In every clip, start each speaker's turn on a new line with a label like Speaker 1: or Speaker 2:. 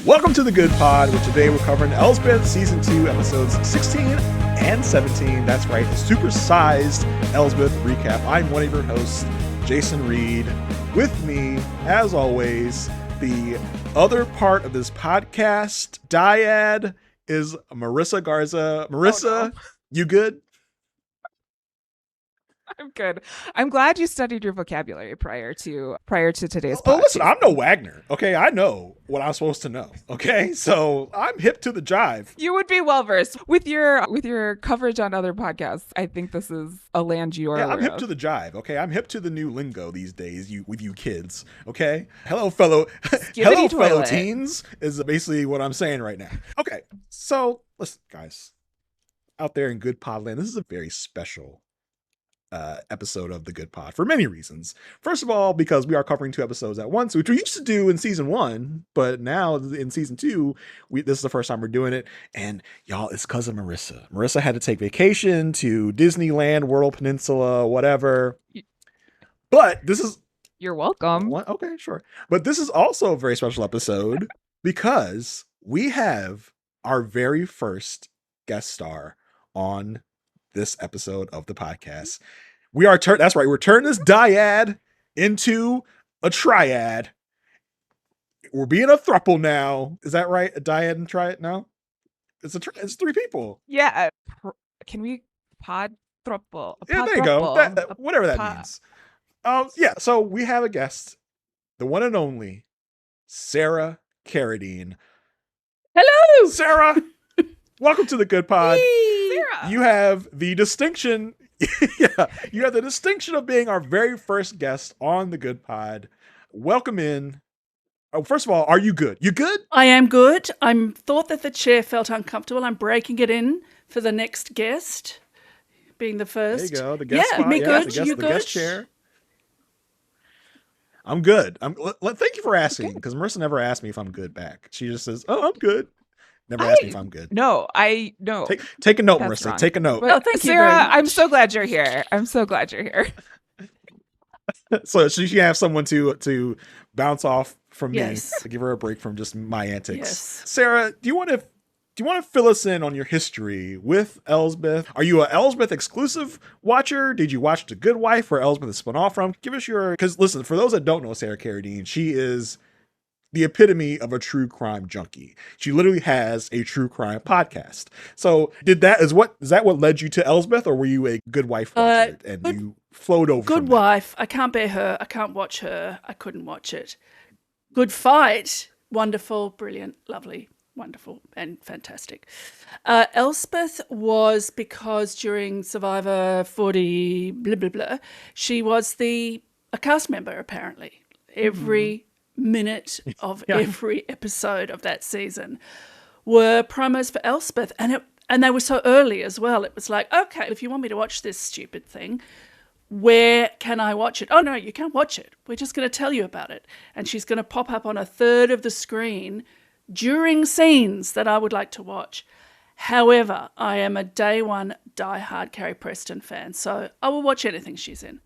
Speaker 1: Welcome to The Good Pod, where today we're covering Elsbeth Season 2, Episodes 16 and 17. That's right, the super-sized Elsbeth recap. I'm one of your hosts, Jason Reed. With me, as always, the other part of this podcast, dyad, is Marissa Garza. Marissa, you good?
Speaker 2: I'm good. I'm glad you studied your vocabulary prior to today's podcast.
Speaker 1: Oh, listen, I'm no Wagner. Okay, I know what I'm supposed to know. Okay, so I'm hip to the jive.
Speaker 2: You would be well versed with your coverage on other podcasts. I think this is a land you are.
Speaker 1: Yeah, I'm hip to the jive. Okay, I'm hip to the new lingo these days. With you kids. Okay, hello fellow teens is basically what I'm saying right now. Okay, so listen, guys, out there in Good Podland, this is a very special episode of The Good Pod for many reasons. First of all, because we are covering 2 episodes at once, which we used to do in season 1, but now in season 2, this is the first time we're doing it. And y'all, it's because of Marissa. Marissa had to take vacation to Disneyland, World Peninsula, whatever. But this is...
Speaker 2: You're welcome.
Speaker 1: Okay, sure. But this is also a very special episode because we have our very first guest star on this episode of the podcast. We are that's right, we're turning this dyad into a triad. We're being a throuple now. Is that right? A dyad and triad now? It's 3 people.
Speaker 2: Yeah. Can we pod throuple?
Speaker 1: Yeah, there you go. Whatever that means. Yeah, so we have a guest, the one and only Sarah Carradine.
Speaker 3: Hello,
Speaker 1: Sarah. Welcome to The Good Pod.
Speaker 2: Sarah.
Speaker 1: You have the distinction of being our very first guest on The Good Pod. Welcome in. Oh, first of all, are you good? You good?
Speaker 3: I am good. I thought that the chair felt uncomfortable. I'm breaking it in for the next guest, being the first.
Speaker 1: There you go. The guest spot.
Speaker 3: Me good.
Speaker 1: You good? The guest chair. I'm good. Thank you for asking, because Marissa never asked me if I'm good back. She just says, "Oh, I'm good." Never asked me if I'm good.
Speaker 2: No.
Speaker 1: Take a note,
Speaker 2: That's
Speaker 1: Marissa.
Speaker 2: wrong.
Speaker 1: Take a note.
Speaker 2: But
Speaker 3: thank you,
Speaker 2: Sarah,
Speaker 3: very much.
Speaker 2: I'm so glad you're here.
Speaker 1: So she can have someone to bounce off from
Speaker 3: Yes.
Speaker 1: me, to give her a break from just my antics.
Speaker 3: Yes.
Speaker 1: Sarah, do you want to fill us in on your history with Elsbeth? Are you an Elsbeth exclusive watcher? Did you watch The Good Wife, where Elsbeth is spun off from? Give us because listen, for those that don't know Sarah Carradine, she is the epitome of a true crime junkie. She literally has a true crime podcast. So is that what led you to Elsbeth, or were you a Good Wife watcher you flowed over?
Speaker 3: Good Wife. I can't bear her. I can't watch her. I couldn't watch it. Good Fight. Wonderful, brilliant, lovely, wonderful, and fantastic. Elsbeth was because during Survivor 40, blah, blah, blah, she was a cast member, apparently. Every minute of every episode of that season were promos for Elsbeth, and they were so early as well. It was like, okay, if you want me to watch this stupid thing, where can I watch it? Oh no, you can't watch it. We're just going to tell you about it, and she's going to pop up on a third of the screen during scenes that I would like to watch. However, I am a day one diehard Carrie Preston fan, so I will watch anything she's in.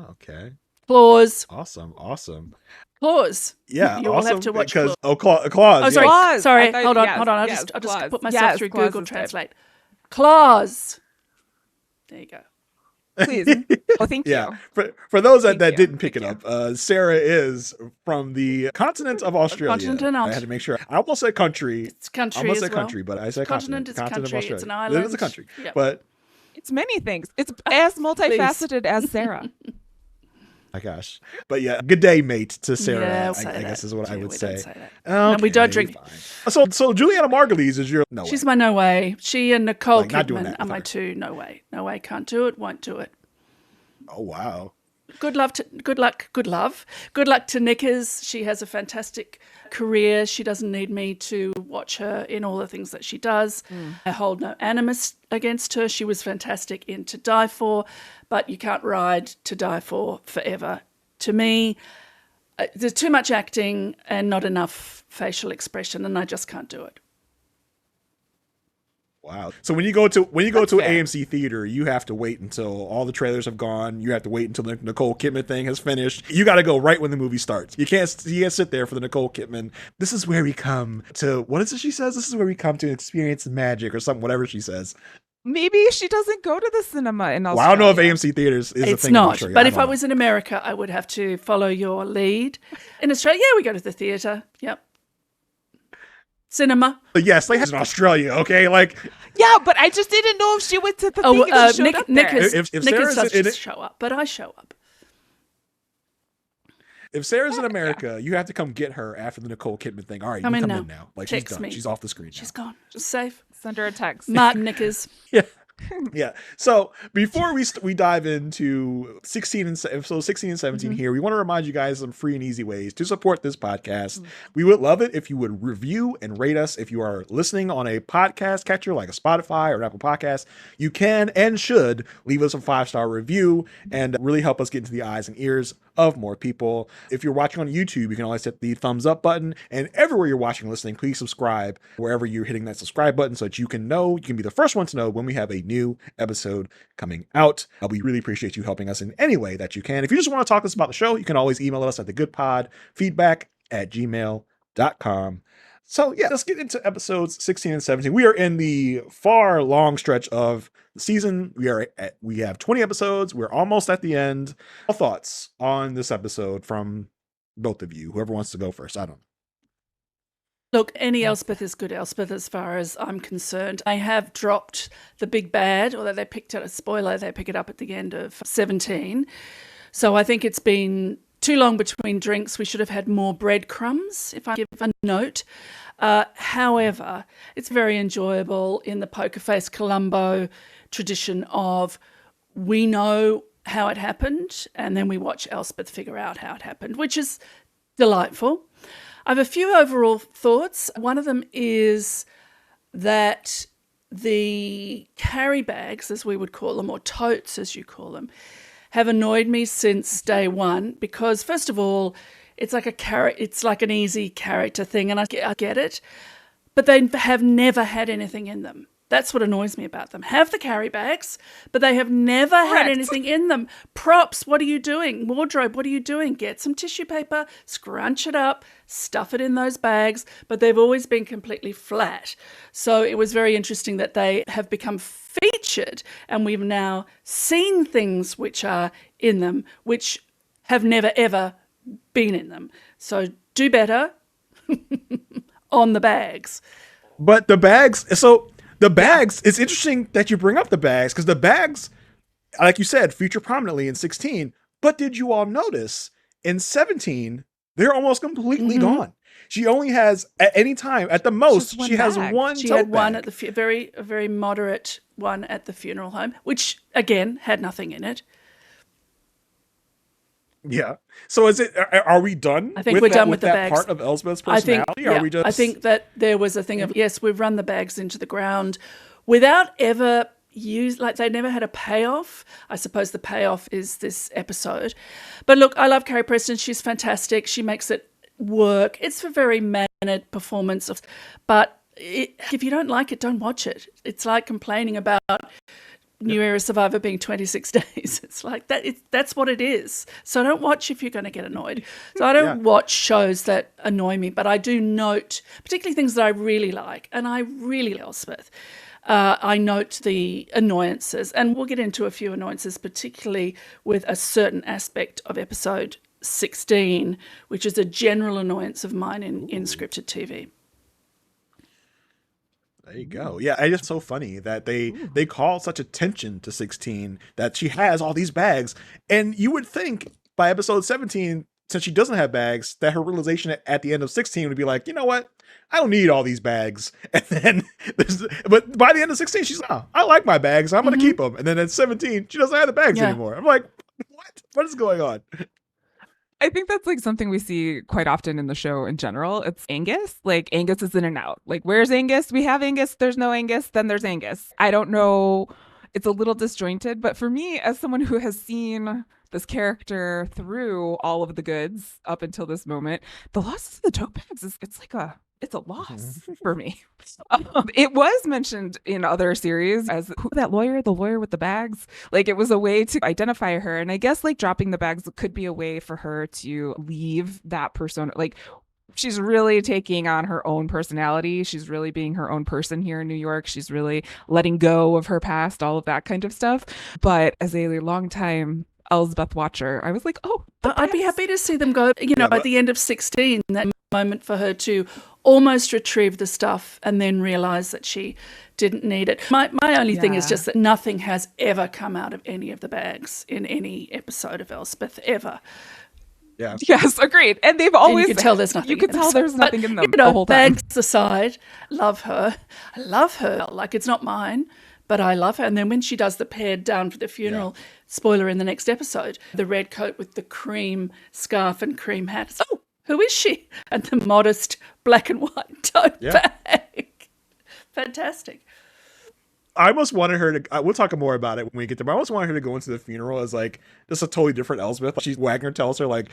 Speaker 1: Okay.
Speaker 3: Claws.
Speaker 1: Awesome.
Speaker 3: Claws.
Speaker 1: Yeah,
Speaker 3: you will have to watch
Speaker 1: because
Speaker 3: Claws.
Speaker 1: Claws.
Speaker 3: Oh, sorry.
Speaker 2: Claws.
Speaker 3: Sorry.
Speaker 2: I thought-
Speaker 3: Hold on.
Speaker 2: yes,
Speaker 3: I'll just
Speaker 2: Claws.
Speaker 3: put myself through
Speaker 2: Claws
Speaker 3: Google
Speaker 2: is good.
Speaker 3: Translate. Claws. There you go.
Speaker 2: Please. Oh, thank you.
Speaker 1: Yeah, for those that
Speaker 2: Thank you.
Speaker 1: didn't pick it up, Sarah is from the continent of Australia.
Speaker 3: Continent.
Speaker 1: I had to make sure. I almost said country.
Speaker 3: It's country
Speaker 1: I almost
Speaker 3: as
Speaker 1: said
Speaker 3: well.
Speaker 1: country, but I said
Speaker 3: Continent is a
Speaker 1: Continent of
Speaker 3: country.
Speaker 1: Australia.
Speaker 3: It's an island.
Speaker 1: It is a country,
Speaker 3: Yep.
Speaker 1: but
Speaker 2: It's many things. It's as multifaceted as Sarah.
Speaker 1: my gosh. But yeah, good day, mate, to Sarah.
Speaker 3: Yeah,
Speaker 1: I guess is what I would
Speaker 3: we
Speaker 1: say.
Speaker 3: Don't say that.
Speaker 1: Okay,
Speaker 3: we don't drink.
Speaker 1: fine. So Juliana Margulies is your no
Speaker 3: She's
Speaker 1: way.
Speaker 3: my no way. She and Nicole
Speaker 1: Like, not doing
Speaker 3: Kidman
Speaker 1: that
Speaker 3: are
Speaker 1: with
Speaker 3: my
Speaker 1: her.
Speaker 3: 2 no way. No way. Can't do it. Won't do it.
Speaker 1: Oh wow.
Speaker 3: Good luck to Nickers. She has a fantastic career. She doesn't need me to watch her in all the things that she does. I hold no animus against her. She was fantastic in To Die For, but you can't ride To Die For forever. To me, there's too much acting and not enough facial expression, and I just can't do it.
Speaker 1: Wow. So when you go to an
Speaker 2: fair.
Speaker 1: AMC theater, you have to wait until all the trailers have gone. You have to wait until the Nicole Kidman thing has finished. You got to go right when the movie starts. You can't sit there for the Nicole Kidman. This is where we come to, what is it she says? This is where we come to experience magic or something, whatever she says.
Speaker 2: Maybe she doesn't go to the cinema in Australia.
Speaker 1: Well, I don't know if AMC theaters is a
Speaker 3: It's
Speaker 1: thing.
Speaker 3: not.
Speaker 1: In
Speaker 3: But if I was in America, I would have to follow your lead. In Australia, yeah, we go to the theater. Yep. Cinema.
Speaker 1: But yes, like in Australia, okay? Like,
Speaker 2: Yeah, but I just didn't know if she went to the thing and showed up there.
Speaker 1: If Sarah's
Speaker 3: doesn't show up, but I show up.
Speaker 1: if Sarah's in America, you have to come get her after the Nicole Kidman thing. All right,
Speaker 3: Come
Speaker 1: you
Speaker 3: in
Speaker 1: come
Speaker 3: now.
Speaker 1: in now. Like,
Speaker 3: Text
Speaker 1: she's done.
Speaker 3: me.
Speaker 1: She's off the screen.
Speaker 3: She's gone. Just safe.
Speaker 2: Send her a text.
Speaker 3: Martin Knickers.
Speaker 1: Yeah. Yeah. So before we dive into 16 and 17 here, we want to remind you guys some free and easy ways to support this podcast. We would love it if you would review and rate us. If you are listening on a podcast catcher like a Spotify or an Apple Podcast, you can and should leave us a 5-star review and really help us get into the eyes and ears of more people. If you're watching on YouTube, you can always hit the thumbs up button, and everywhere you're watching and listening, please subscribe wherever you're hitting that subscribe button so that you can be the first one to know when we have a new episode coming out. We really appreciate you helping us in any way that you can. If you just want to talk to us about the show, you can always email us at thegoodpodfeedback@gmail.com. So yeah, let's get into episodes 16 and 17. We are in the far long stretch of the season. We have 20 episodes. We're almost at the end. All thoughts on this episode from both of you? Whoever wants to go first. I don't know.
Speaker 3: Look, any Elsbeth is good Elsbeth as far as I'm concerned. I have dropped the big bad, although they picked it, a spoiler, they pick it up at the end of 17. So I think it's been too long between drinks. We should have had more breadcrumbs, if I give a note. However, it's very enjoyable in the Poker Face Columbo tradition of we know how it happened and then we watch Elsbeth figure out how it happened, which is delightful. I have a few overall thoughts. One of them is that the carry bags, as we would call them, or totes as you call them, have annoyed me since day one because, first of all, it's like it's like an easy character thing, and I get it, but they have never had anything in them. That's what annoys me about them. Have the carry bags, but they have never had anything in them. Props, what are you doing? Wardrobe, what are you doing? Get some tissue paper, scrunch it up, stuff it in those bags, but they've always been completely flat. So it was very interesting that they have become featured, and we've now seen things which are in them, which have never, ever been in them. So do better on the bags.
Speaker 1: But the bags, it's interesting that you bring up the bags because the bags, like you said, feature prominently in 16. But did you all notice in 17, they're almost completely gone? She only has, at any time, at the most, she has one
Speaker 3: She
Speaker 1: tote
Speaker 3: had one
Speaker 1: bag.
Speaker 3: at a very moderate one at the funeral home, which, again, had nothing in it.
Speaker 1: Yeah. So are we done?
Speaker 3: I think we're done with the
Speaker 1: that
Speaker 3: bags.
Speaker 1: part of Elsbeth's personality?
Speaker 3: I think that there was a thing of, yes, we've run the bags into the ground without ever they never had a payoff. I suppose the payoff is this episode. But look, I love Carrie Preston. She's fantastic. She makes it work. It's a very mannered performance. But if you don't like it, don't watch it. It's like complaining about New Era Survivor being 26 days. It's like that. That's what it is. So don't watch if you're going to get annoyed. So I don't watch shows that annoy me, but I do note, particularly things that I really like, and I really like Elsbeth. I note the annoyances, and we'll get into a few annoyances, particularly with a certain aspect of episode 16, which is a general annoyance of mine in scripted TV.
Speaker 1: There you go. Yeah, it's just so funny that they call such attention to 16 that she has all these bags. And you would think by episode 17, since she doesn't have bags, that her realization at the end of 16 would be like, you know what? I don't need all these bags. And then, but by the end of 16, she's like, oh, I like my bags. I'm going to keep them. And then at 17, she doesn't have the bags anymore. I'm like, what? What is going on?
Speaker 2: I think that's like something we see quite often in the show in general. It's Angus. Like Angus is in and out. Like, where's Angus? We have Angus. There's no Angus. Then there's Angus. I don't know. It's a little disjointed. But for me, as someone who has seen this character through all of the goods up until this moment, the loss of the tote bags it's like a it's a loss for me. It was mentioned in other series as who that lawyer, the lawyer with the bags. Like, it was a way to identify her. And I guess like dropping the bags could be a way for her to leave that persona. Like, she's really taking on her own personality. She's really being her own person here in New York. She's really letting go of her past, all of that kind of stuff. But as a longtime Elsbeth watcher, I was like, oh,
Speaker 3: I'd be happy to see them go, at the end of 16, that moment for her to almost retrieve the stuff and then realize that she didn't need it. My only thing is just that nothing has ever come out of any of the bags in any episode of Elsbeth, ever.
Speaker 1: Yeah.
Speaker 2: Yes, agreed. And they've always...
Speaker 3: And you can tell there's nothing.
Speaker 2: You can tell there's nothing in them
Speaker 3: the whole time. Bags aside, love her. I love her. Like, it's not mine, but I love her. And then when she does the pared down for the funeral, spoiler in the next episode, the red coat with the cream scarf and cream hat. Oh, who is she? And the modest black and white tote bag. Fantastic.
Speaker 1: I almost wanted her to, we'll talk more about it when we get there, but I almost wanted her to go into the funeral as like just a totally different Elsbeth. Wagner tells her like,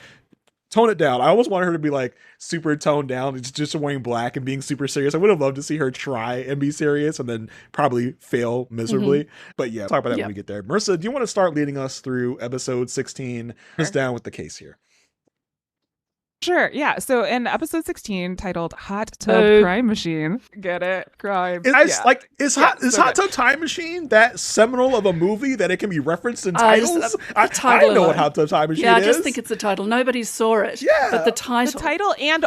Speaker 1: tone it down. I almost wanted her to be like super toned down, just wearing black and being super serious. I would have loved to see her try and be serious and then probably fail miserably. But yeah, talk about that when we get there. Marissa, do you want to start leading us through episode 16? Just down with the case here.
Speaker 2: Sure, yeah. So in episode 16, titled Hot Tub Crime Machine, get it? Crime.
Speaker 1: Is Hot Tub Time Machine that seminal of a movie that it can be referenced in titles? I know what Hot Tub Time Machine is.
Speaker 3: Yeah, I just think it's the title. Nobody saw it. Yeah. But the title.
Speaker 2: And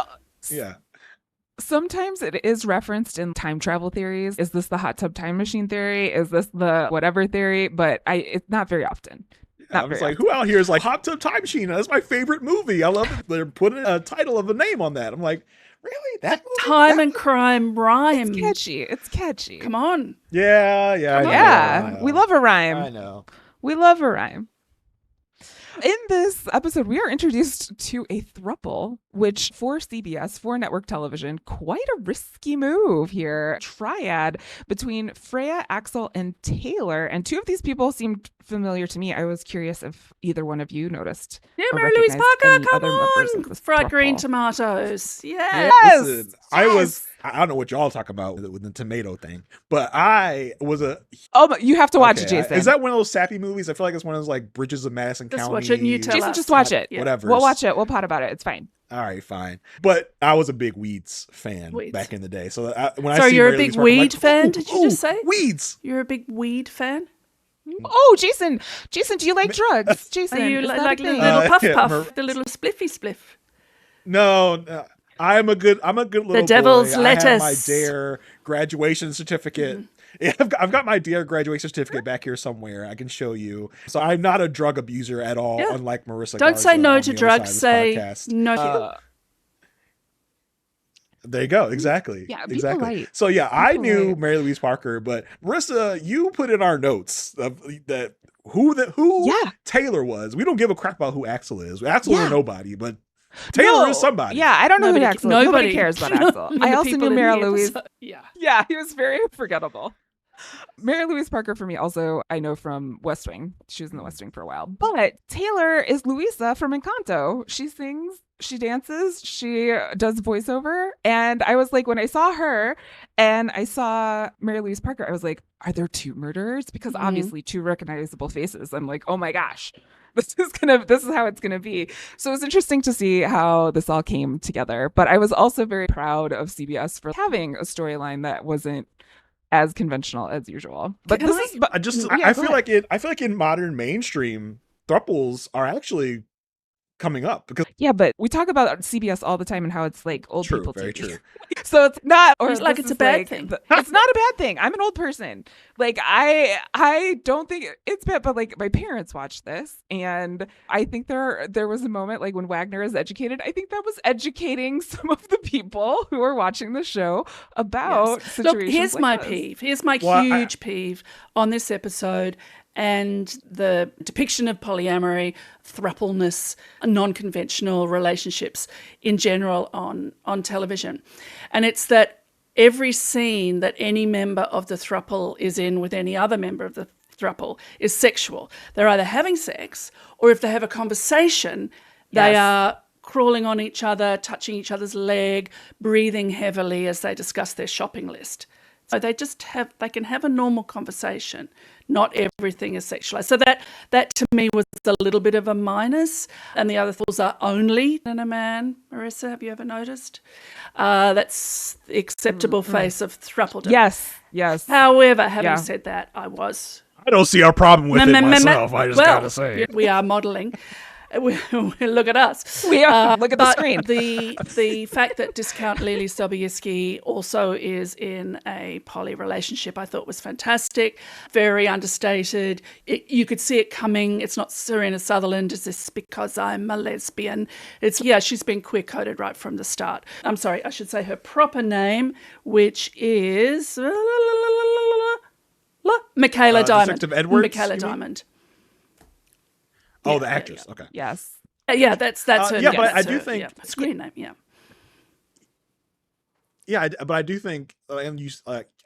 Speaker 2: sometimes it is referenced in time travel theories. Is this the Hot Tub Time Machine theory? Is this the whatever theory? But it's not very often.
Speaker 1: I was like, who out here is like Hot Tub Time Machine? That's my favorite movie. I love it. They're putting a title of a name on that. I'm like, really? That movie?
Speaker 3: Time and crime rhyme.
Speaker 2: It's catchy.
Speaker 3: Come on.
Speaker 1: Yeah.
Speaker 2: We love a rhyme.
Speaker 1: I know.
Speaker 2: We love a rhyme. In this episode, we are introduced to a throuple, which for CBS, for network television, quite a risky move here. Triad between Freya, Axel, and Taylor. And two of these people seemed familiar to me. I was curious if either one of you noticed.
Speaker 3: Yeah, Mary Louise Parker, come on! Fried green tomatoes. Yes!
Speaker 1: Listen, I don't know what y'all talking about with the tomato thing, but I was
Speaker 2: you have to watch it, Jason.
Speaker 1: Is that one of those sappy movies? I feel like it's one of those like Bridges of Madison County.
Speaker 3: Watch it and you tell
Speaker 2: Jason,
Speaker 3: us.
Speaker 2: just watch it.
Speaker 1: Whatever.
Speaker 2: We'll watch it. We'll pot about it. It's fine.
Speaker 1: All right, fine. But I was a big Weeds fan back in the day. So
Speaker 3: you're a big Weed fan? Did you just say
Speaker 1: Weeds?
Speaker 3: You're a big Weed fan?
Speaker 2: Oh, Jason, do you like drugs? Jason,
Speaker 3: are you like the little puff, the little spliffy spliff?
Speaker 1: No. I'm a good little
Speaker 3: the devil's
Speaker 1: boy.
Speaker 3: lettuce.
Speaker 1: I have my DARE graduation certificate. Yeah, I've got my DARE graduation certificate back here somewhere. I can show you. So I'm not a drug abuser at all, unlike Marissa.
Speaker 3: Don't
Speaker 1: Garza
Speaker 3: say no to drugs. Say
Speaker 1: podcast.
Speaker 3: no.
Speaker 1: There you go. Exactly.
Speaker 2: Yeah, be
Speaker 1: exactly.
Speaker 2: polite.
Speaker 1: So I knew Mary Louise Parker, but Marissa, you put in our notes that who Taylor was. We don't give a crap about who Axel is. Axel is nobody, but Taylor is somebody.
Speaker 2: Yeah, I don't know who Axel is. Nobody cares about Axel. I also knew Mary Louise.
Speaker 3: Yeah,
Speaker 2: he was very forgettable. Mary Louise Parker for me also, I know from West Wing. She was in the West Wing for a while. But Taylor is Luisa from Encanto. She sings, she dances, she does voiceover. And I was like, when I saw her and I saw Mary Louise Parker, I was like, are there two murderers? Because obviously two recognizable faces. I'm like, oh my gosh. This is how it's gonna be. So it was interesting to see how this all came together. But I was also very proud of CBS for having a storyline that wasn't as conventional as usual. But
Speaker 1: I feel like in modern mainstream, thruples are actually coming up because
Speaker 2: but we talk about CBS all the time and how it's like old people TV.
Speaker 1: Very true.
Speaker 2: So it's not, or
Speaker 3: it's like it's a bad thing.
Speaker 2: It's not a bad thing. I'm an old person. Like I don't think it's bad, but like my parents watched this, and I think there was a moment like when Wagner is educated. I think that was educating some of the people who are watching the show about situations.
Speaker 3: Look, here's
Speaker 2: like
Speaker 3: my
Speaker 2: this.
Speaker 3: peeve. Here's my huge peeve on this episode. And the depiction of polyamory, thrupleness, non-conventional relationships in general on television. And it's that every scene that any member of the throuple is in with any other member of the throuple is sexual. They're either having sex, or if they have a conversation, they are crawling on each other, touching each other's leg, breathing heavily as they discuss their shopping list. So they can have a normal conversation. Not everything is sexualized. So that to me was a little bit of a minus. And the other thoughts are only in a man. Marissa, have you ever noticed? That's the acceptable face of Throuple.
Speaker 2: Yes.
Speaker 3: However, having said that, I
Speaker 1: don't see a problem with it myself. I just gotta say,
Speaker 3: we are modelling. Look at us.
Speaker 2: We are. Look at the screen.
Speaker 3: The fact that Discount Lily Sobieski also is in a poly relationship, I thought was fantastic. Very understated. You could see it coming. It's not Serena Sutherland. Is this because I'm a lesbian? She's been queer coded right from the start. I'm sorry, I should say her proper name, which is Michaela Diamond.
Speaker 1: Detective Edwards.
Speaker 3: Michaela Diamond.
Speaker 1: Oh, the actress. Okay.
Speaker 2: Yes.
Speaker 3: Yeah, that's her.
Speaker 1: Yeah, but I do think
Speaker 3: screen name. Yeah.
Speaker 1: Yeah, but I do think, and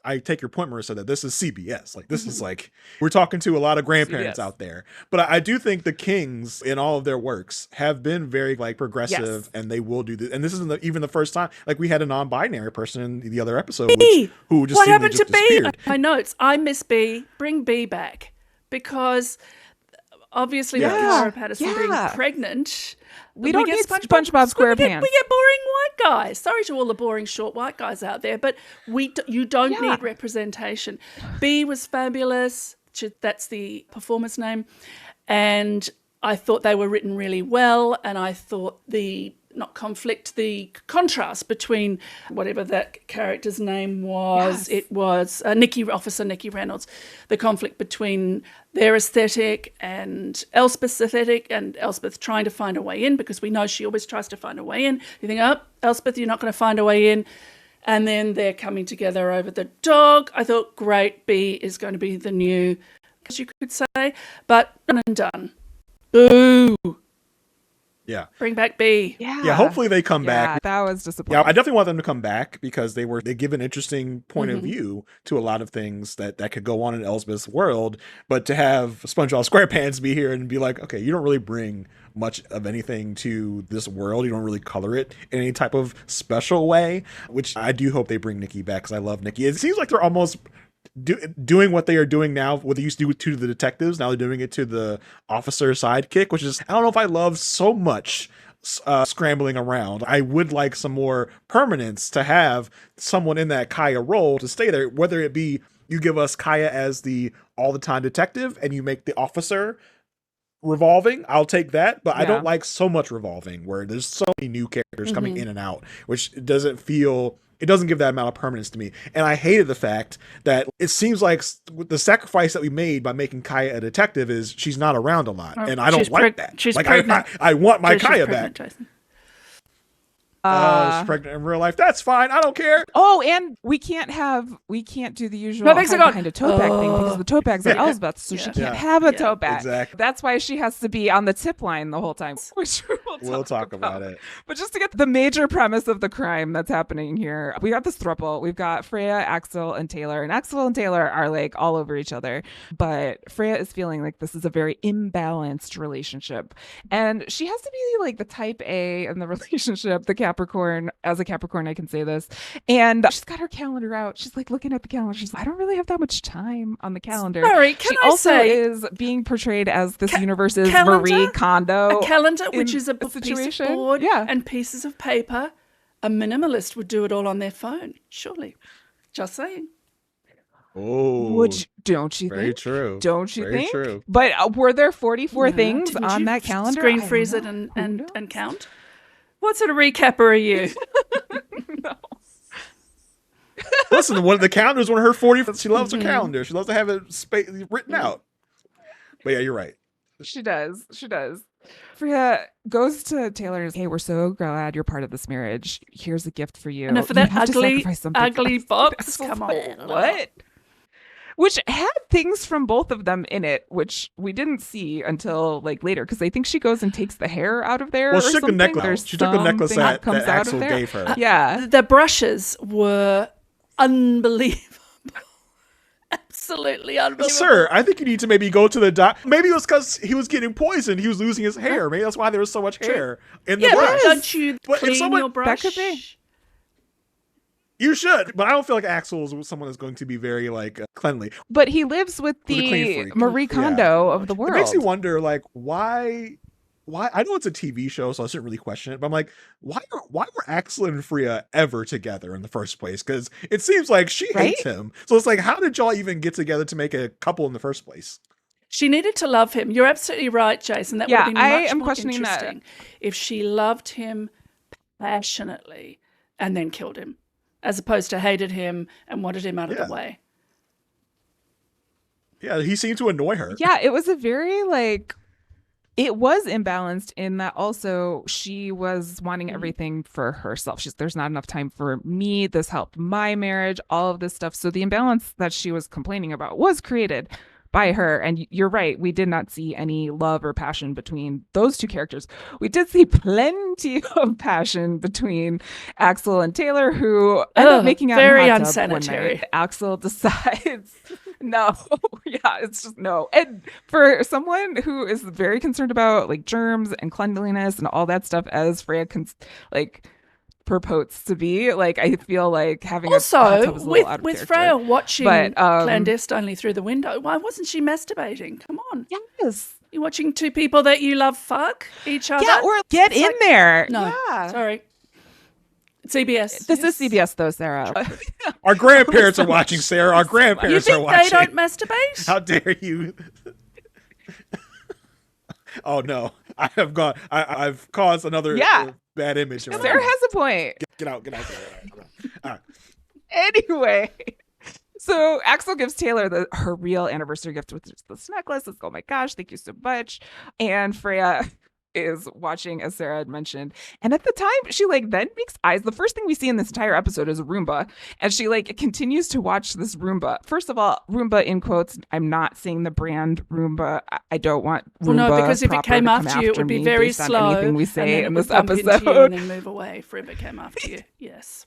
Speaker 1: I take your point, Marissa, that this is CBS. Like this is like we're talking to a lot of grandparents out there. But I do think the Kings in all of their works have been very like progressive, and they will do this. And this isn't even the first time. Like we had a non-binary person in the other episode who just
Speaker 3: what happened to B?
Speaker 1: My
Speaker 3: notes. I miss B. Bring B back because. Obviously, with Cara Patterson being pregnant,
Speaker 2: we don't need SpongeBob SquarePants.
Speaker 3: We get boring white guys. Sorry to all the boring short white guys out there, but you don't need representation. B was fabulous. That's the performer's name, and I thought they were written really well. And I thought the contrast between whatever that character's name was. It was Officer Nikki Reynolds. The conflict between their aesthetic and Elsbeth's aesthetic, and Elsbeth trying to find a way in, because we know she always tries to find a way in. You think, oh, Elsbeth, you're not going to find a way in. And then they're coming together over the dog. I thought, great, B is going to be the new, as you could say, but done and done. Boo.
Speaker 1: Yeah.
Speaker 3: Bring back B.
Speaker 1: Yeah, hopefully they come back.
Speaker 2: That was disappointing.
Speaker 1: Yeah, I definitely want them to come back because they give an interesting point of view to a lot of things that could go on in Elsbeth's world. But to have SpongeBob SquarePants be here and be like, okay, you don't really bring much of anything to this world. You don't really color it in any type of special way, which I do hope they bring Nikki back because I love Nikki. It seems like they're almost doing what they are doing now, what they used to do to the detectives. Now they're doing it to the officer sidekick, which is, I don't know if I love so much scrambling around. I would like some more permanence to have someone in that Kaya role to stay there, whether it be you give us Kaya as the all the time detective and you make the officer revolving. I'll take that, but I don't like so much revolving where there's so many new characters coming in and out, which it doesn't give that amount of permanence to me. And I hated the fact that it seems like the sacrifice that we made by making Kaya a detective is she's not around a lot. And I don't like that.
Speaker 3: She's
Speaker 1: like,
Speaker 3: pregnant.
Speaker 1: I want my Kaya
Speaker 3: pregnant,
Speaker 1: back.
Speaker 3: Jason.
Speaker 1: She's pregnant in real life. That's fine. I don't care.
Speaker 2: Oh, and we can't do the usual hide behind a tote bag thing because the tote bags are Elsbeth, so she can't have a tote bag.
Speaker 1: Exactly.
Speaker 2: That's why she has to be on the tip line the whole time, which we'll talk about it. But just to get the major premise of the crime that's happening here, we got this throuple. We've got Freya, Axel, and Taylor, and Axel and Taylor are like all over each other, but Freya is feeling like this is a very imbalanced relationship, and she has to be like the type A in the relationship, the Capricorn. As a Capricorn, I can say this. And she's got her calendar out. She's like looking at the calendar. She's like, I don't really have that much time on the calendar.
Speaker 3: Sorry,
Speaker 2: she also is being portrayed as this universe's Marie Kondo.
Speaker 3: A calendar, which is a
Speaker 2: situation.
Speaker 3: Piece of board and pieces of paper. A minimalist would do it all on their phone, surely. Just saying.
Speaker 1: Oh,
Speaker 2: don't you think?
Speaker 1: Very true.
Speaker 2: Don't you
Speaker 1: very
Speaker 2: think?
Speaker 1: True.
Speaker 2: But were there 44 things on that calendar?
Speaker 3: Screen freeze it and count? What sort of recapper are you?
Speaker 2: No.
Speaker 1: Listen, one of the calendars, one of her 40. She loves her calendar. She loves to have it written out. But yeah, you're right.
Speaker 2: She does. Freya goes to Taylor and says, hey, we're so glad you're part of this marriage. Here's a gift for you.
Speaker 3: And for that ugly box, come on.
Speaker 2: What? Which had things from both of them in it, which we didn't see until like later, because I think she goes and takes the hair out of there.
Speaker 1: Well, she took the necklace. She took the necklace that Axel gave her.
Speaker 2: Yeah.
Speaker 3: The brushes were unbelievable. absolutely unbelievable.
Speaker 1: Sir, I think you need to maybe go to the doc. Maybe it was because he was getting poisoned. He was losing his hair. Maybe that's why there was so much hair in the brush.
Speaker 3: But don't you clean your brush?
Speaker 2: That could be.
Speaker 1: You should, but I don't feel like Axel is someone that's going to be very cleanly.
Speaker 2: But he lives with the Marie Kondo of the world.
Speaker 1: It makes me wonder, like, why? I know it's a TV show, so I shouldn't really question it. But I'm like, why were Axel and Freya ever together in the first place? Because it seems like she hates him. So it's like, how did y'all even get together to make a couple in the first place?
Speaker 3: She needed to love him. You're absolutely right, Jason. That would have been much more
Speaker 2: questioning
Speaker 3: interesting if she loved him passionately and then killed him, as opposed to hated him and wanted him out of the way.
Speaker 1: Yeah, he seemed to annoy her.
Speaker 2: Yeah, it was a very it was imbalanced in that also she was wanting everything for herself. There's not enough time for me. This helped my marriage, all of this stuff. So the imbalance that she was complaining about was created by her. And you're right. We did not see any love or passion between those two characters. We did see plenty of passion between Axel and Taylor, who end up making out
Speaker 3: very
Speaker 2: in a hot tub
Speaker 3: unsanitary.
Speaker 2: one night. Axel decides no. Yeah, it's just no. And for someone who is very concerned about germs and cleanliness and all that stuff, as Freya purports to be, I feel like having
Speaker 3: also,
Speaker 2: a hot tub is a little out of
Speaker 3: with
Speaker 2: character.
Speaker 3: Freya watching clandestinely through the window, why wasn't she masturbating? Come on.
Speaker 2: Yes.
Speaker 3: You're watching two people that you love fuck each other?
Speaker 2: Yeah, or get in there.
Speaker 3: No, sorry. CBS.
Speaker 2: This is CBS though, Sarah.
Speaker 1: Our grandparents are watching, Sarah. Our grandparents are watching.
Speaker 3: You think they don't masturbate?
Speaker 1: How dare you? Oh no, I have gone. I've caused another bad image.
Speaker 2: Sarah has a point.
Speaker 1: Get out. All right.
Speaker 2: Anyway, so Axel gives Taylor her real anniversary gift, which is this necklace. It's, oh my gosh, thank you so much. And Freya is watching, as Sarah had mentioned, and at the time she then makes eyes. The first thing we see in this entire episode is a Roomba, and she continues to watch this Roomba. First of all, Roomba in quotes. I'm not saying the brand Roomba. I don't want Roomba.
Speaker 3: Well, no, because if it came after you, it would be very slow.
Speaker 2: Anything we say in this
Speaker 3: episode, and then move away. If Roomba came after you, yes.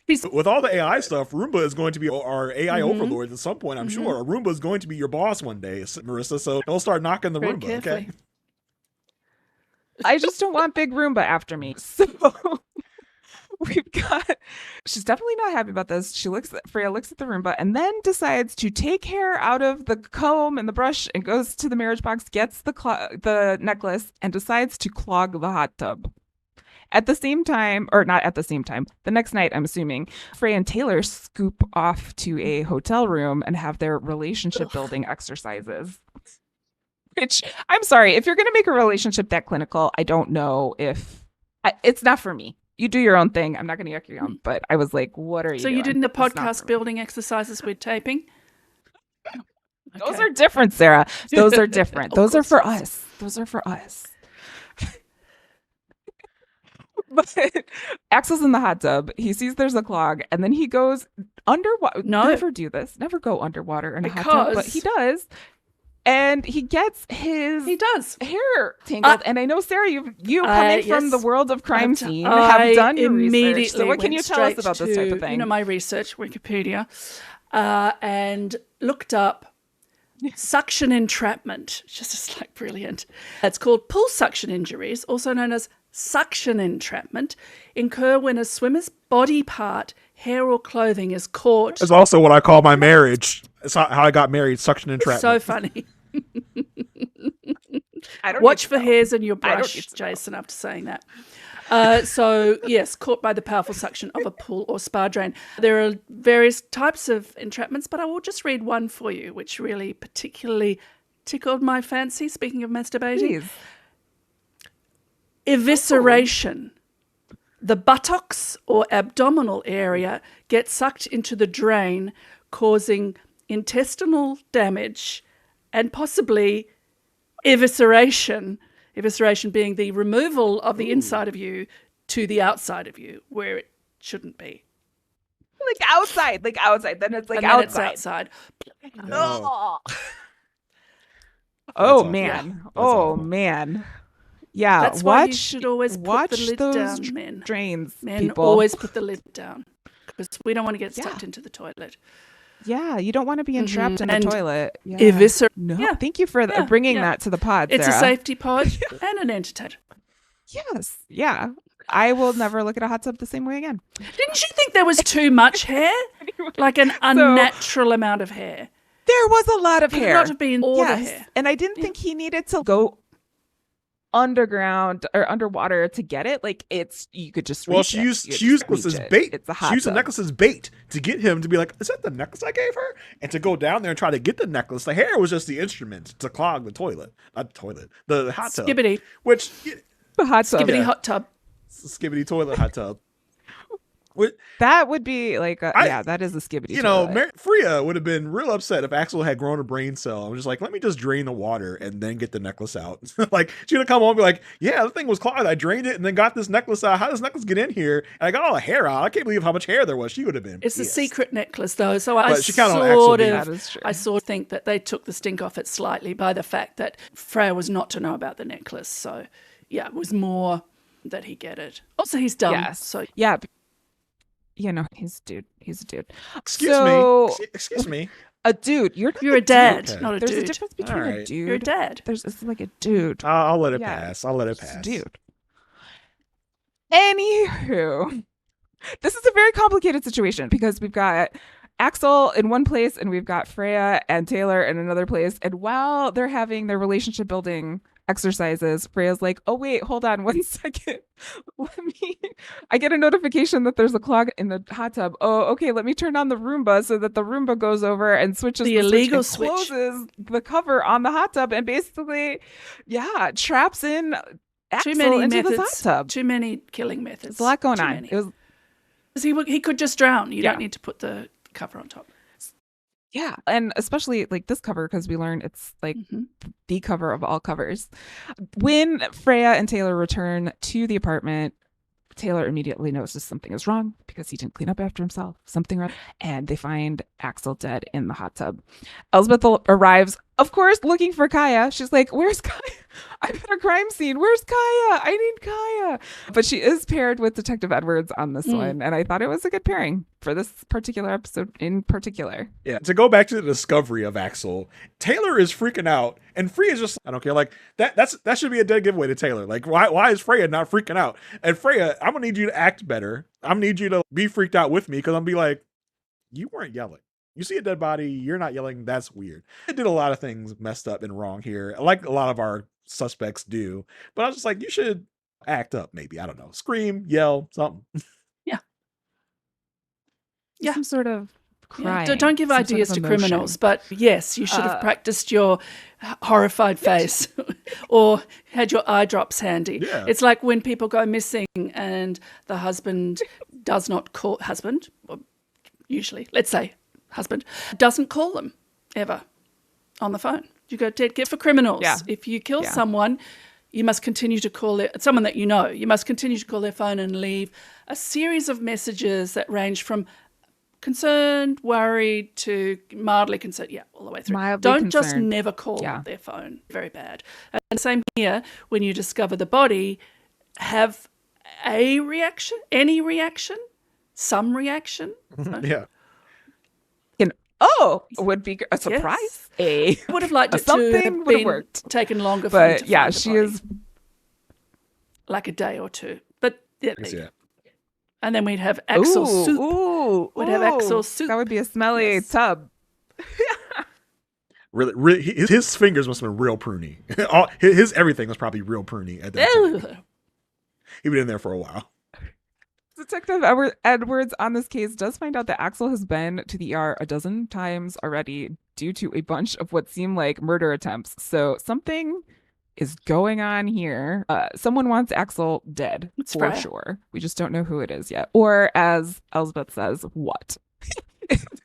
Speaker 1: With all the AI stuff, Roomba is going to be our AI overlord at some point. I'm sure Roomba is going to be your boss one day, Marissa. So don't start knocking the Roomba, okay?
Speaker 2: I just don't want big Roomba after me. So she's definitely not happy about this. Freya looks at the Roomba and then decides to take hair out of the comb and the brush and goes to the marriage box, gets the necklace, and decides to clog the hot tub. At the same time, or not at the same time, the next night, I'm assuming, Freya and Taylor scoop off to a hotel room and have their relationship building exercises. Which, I'm sorry, if you're going to make a relationship that clinical, I don't know if it's not for me. You do your own thing. I'm not going to yuck you on, but I was like, what are you doing?
Speaker 3: So you did the podcast building exercises with taping?
Speaker 2: Those are different, Sarah. Those are different. Those are for us. Those are for us. But Axel's in the hot tub. He sees there's a clog, and then he goes underwater.
Speaker 3: No.
Speaker 2: Never do this. Never go underwater in a hot tub, but he does. And he gets his hair tangled. And I know, Sarah, you coming from the world of crime scene, have done your research. So what can you tell us about this type of thing?
Speaker 3: My research, Wikipedia, and looked up suction entrapment. Just brilliant. It's called pull suction injuries, also known as suction entrapment, incur when a swimmer's body part, hair or clothing is caught.
Speaker 1: It's also what I call my marriage. It's how I got married, suction entrapment.
Speaker 3: So funny. Watch for hairs in your brush, Jason, after saying that. So, yes, caught by the powerful suction of a pool or spa drain. There are various types of entrapments, but I will just read one for you, which really particularly tickled my fancy, speaking of masturbating.
Speaker 2: Please.
Speaker 3: Evisceration. The buttocks or abdominal area gets sucked into the drain, causing intestinal damage and possibly evisceration. Evisceration being the removal of the inside of you to the outside of you, where it shouldn't be.
Speaker 2: Outside. Then it's
Speaker 3: and
Speaker 2: outside.
Speaker 3: Then it's outside.
Speaker 1: No.
Speaker 2: Oh, man. Man. Yeah,
Speaker 3: that's why you should always put the lid
Speaker 2: those
Speaker 3: down, men.
Speaker 2: Drains,
Speaker 3: men
Speaker 2: people.
Speaker 3: Always put the lid down because we don't want to get sucked into the toilet.
Speaker 2: Yeah, you don't want to be entrapped in a
Speaker 3: And
Speaker 2: toilet. Yeah.
Speaker 3: eviscerate.
Speaker 2: No, thank you for bringing that to the pod,
Speaker 3: It's
Speaker 2: Sarah.
Speaker 3: a safety pod and an entertainer.
Speaker 2: Yes. Yeah. I will never look at a hot tub the same way again.
Speaker 3: Didn't you think there was too much hair? Like an unnatural amount of hair.
Speaker 2: There was a lot of
Speaker 3: It would
Speaker 2: hair.
Speaker 3: not have been all the hair.
Speaker 2: And I didn't think he needed to go underground or underwater to get it. Like you could just reach
Speaker 1: she
Speaker 2: it.
Speaker 1: used
Speaker 2: You could
Speaker 1: necklace
Speaker 2: just
Speaker 1: as
Speaker 2: reach it.
Speaker 1: bait.
Speaker 2: It's a hot
Speaker 1: She used the
Speaker 2: tub.
Speaker 1: necklace as bait to get him to be like, is that the necklace I gave her? And to go down there and try to get the necklace. The hair was just the instrument to clog the toilet. Not the toilet. The hot tub.
Speaker 3: Skibbity.
Speaker 1: Which
Speaker 2: The hot tub.
Speaker 3: Skibbity hot tub.
Speaker 1: skibbity toilet hot tub.
Speaker 2: That would be like, that is a skibbity.
Speaker 1: You know,
Speaker 2: toilet.
Speaker 1: Freya would have been real upset if Axel had grown a brain cell. I was just like, let me just drain the water and then get the necklace out. Like, she'd have come home and be like, yeah, the thing was clogged. I drained it and then got this necklace out. How does this necklace get in here? And I got all the hair out. I can't believe how much hair there was. She would have been
Speaker 3: It's a
Speaker 1: pissed.
Speaker 3: secret necklace, though. So
Speaker 1: But she counted on Axel being-
Speaker 2: That is true.
Speaker 3: I sort of think that they took the stink off it slightly by the fact that Freya was not to know about the necklace. So, yeah, it was more that he get it. Also, he's dumb.
Speaker 2: Yes.
Speaker 3: So,
Speaker 2: Yeah. You know, he's a dude.
Speaker 1: Excuse me.
Speaker 2: A dude. You're
Speaker 3: you're a dad,
Speaker 1: Okay.
Speaker 3: not a
Speaker 2: There's
Speaker 3: dude.
Speaker 2: a difference between
Speaker 1: All
Speaker 2: a
Speaker 1: right.
Speaker 2: dude.
Speaker 3: You're a dad.
Speaker 2: It's like a dude.
Speaker 1: I'll let it
Speaker 2: Yeah.
Speaker 1: pass. I'll let it
Speaker 2: Just a
Speaker 1: pass.
Speaker 2: dude. Anywho, this is a very complicated situation because we've got Axel in one place and we've got Freya and Taylor in another place. And while they're having their relationship building exercises, Freya's like, oh, wait, hold on 1 second. I get a notification that there's a clog in the hot tub. Oh, okay, let me turn on the Roomba so that the Roomba goes over and switches
Speaker 3: The
Speaker 2: switch
Speaker 3: illegal
Speaker 2: and
Speaker 3: switch.
Speaker 2: closes the cover on the hot tub and basically, traps in Axel
Speaker 3: Too many
Speaker 2: into the hot
Speaker 3: methods.
Speaker 2: tub.
Speaker 3: Too many killing methods.
Speaker 2: There's a lot going
Speaker 3: Too
Speaker 2: on.
Speaker 3: many.
Speaker 2: It was
Speaker 3: 'Cause he could just drown. You
Speaker 2: Yeah.
Speaker 3: don't need to put the cover on top.
Speaker 2: and especially like this cover because we learn it's like
Speaker 3: Mhm.
Speaker 2: the cover of all covers. When Freya and Taylor return to the apartment, Taylor immediately notices something is wrong because he didn't clean up after himself. Something wrong, and they find Axel dead in the hot tub. Elsbeth arrives, of course, looking for Kaya. She's like, "Where's Kaya? I'm at a crime scene. Where's Kaya? I need Kaya." But she is paired with Detective Edwards on this one, and I thought it was a good pairing for this particular episode in particular.
Speaker 1: Yeah. To go back to the discovery of Axel, Taylor is freaking out, and Freya's just, I don't care. Like that should be a dead giveaway to Taylor. Like, why is Freya not freaking out? And Freya, I'm gonna need you to act better. I'm gonna need you to be freaked out with me because I'm gonna be like, you weren't yelling. You see a dead body, you're not yelling. That's weird. It did a lot of things messed up and wrong here, like a lot of our suspects do. But I was just like, you should act up, maybe. I don't know. Scream, yell, something.
Speaker 3: Yeah.
Speaker 2: Some sort of crying.
Speaker 3: Don't give
Speaker 2: some sort
Speaker 3: ideas
Speaker 2: of
Speaker 3: to
Speaker 2: emotion.
Speaker 3: criminals, but yes, you should have practiced your horrified face or had your eye drops handy.
Speaker 1: Yeah.
Speaker 3: It's like when people go missing and the husband does not call or usually, let's say husband, doesn't call them ever on the phone. You go dead get for criminals.
Speaker 2: Yeah.
Speaker 3: If you kill
Speaker 2: Yeah.
Speaker 3: someone, you must continue to call someone that you know. You must continue to call their phone and leave a series of messages that range from concerned, worried to mildly concerned. Yeah, all the way through.
Speaker 2: Mildly
Speaker 3: Don't just
Speaker 2: concerned.
Speaker 3: never call
Speaker 2: Yeah.
Speaker 3: their phone. Very bad. And same here, when you discover the body, have a reaction, any reaction, some reaction.
Speaker 1: Yeah.
Speaker 2: Would be a surprise.
Speaker 3: I would have liked
Speaker 2: A
Speaker 3: it to
Speaker 2: something
Speaker 3: have
Speaker 2: would have
Speaker 3: been
Speaker 2: worked.
Speaker 3: taken longer for me
Speaker 2: But
Speaker 3: to
Speaker 2: yeah,
Speaker 3: find the
Speaker 2: she
Speaker 3: body.
Speaker 2: is.
Speaker 3: Like a day or two. But yeah,
Speaker 1: I see that.
Speaker 3: and then we'd have Axel soup. We'd have Axel soup.
Speaker 2: That would be a smelly tub.
Speaker 1: Really, his fingers must have been real pruny. His everything was probably real pruny at that point.
Speaker 3: Ugh.
Speaker 1: He'd been in there for a while.
Speaker 2: Detective Edwards on this case does find out that Axel has been to the ER a dozen times already due to a bunch of what seem like murder attempts. So something is going on here. Someone wants Axel dead
Speaker 3: It's
Speaker 2: for
Speaker 3: Freya.
Speaker 2: sure. We just don't know who it is yet. Or as Elsbeth says, what?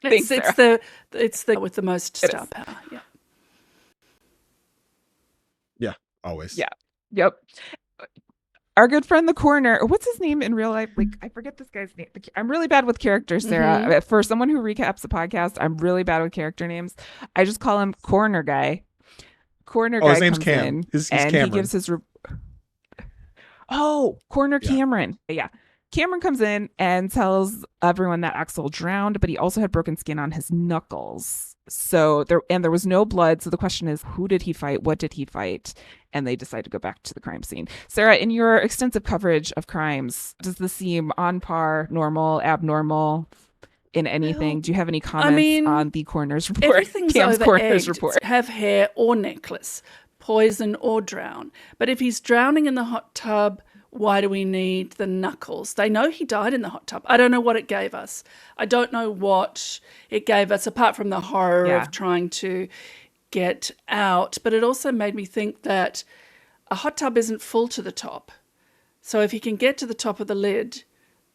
Speaker 2: Thanks, Sarah.
Speaker 3: It's the with the most
Speaker 2: It
Speaker 3: star
Speaker 2: is.
Speaker 3: power. Yeah.
Speaker 1: Yeah, always.
Speaker 2: Yeah. Yep. Our good friend, the coroner. What's his name in real life? Like, I forget this guy's name. I'm really bad with characters, Sarah.
Speaker 3: Mm-hmm.
Speaker 2: For someone who recaps the podcast, I'm really bad with character names. I just call him Coroner Guy. Coroner Guy
Speaker 1: his name's
Speaker 2: comes
Speaker 1: Cam.
Speaker 2: in
Speaker 1: He's
Speaker 2: and
Speaker 1: Cameron.
Speaker 2: he gives his. Coroner
Speaker 1: Yeah.
Speaker 2: Cameron. Yeah. Cameron comes in and tells everyone that Axel drowned, but he also had broken skin on his knuckles. So there was no blood. So the question is, who did he fight? What did he fight? And they decide to go back to the crime scene. Sarah, in your extensive coverage of crimes, does this seem on par, normal, abnormal? In anything?
Speaker 3: Well,
Speaker 2: Do you have any comments on the coroner's report?
Speaker 3: Everything's
Speaker 2: Cam's coroner's
Speaker 3: over-egged.
Speaker 2: report.
Speaker 3: Have hair or necklace, poison or drown. But if he's drowning in the hot tub, why do we need the knuckles? They know he died in the hot tub. I don't know what it gave us. I don't know what it gave us, apart from the horror of trying to get out. But it also made me think that a hot tub isn't full to the top. So if he can get to the top of the lid,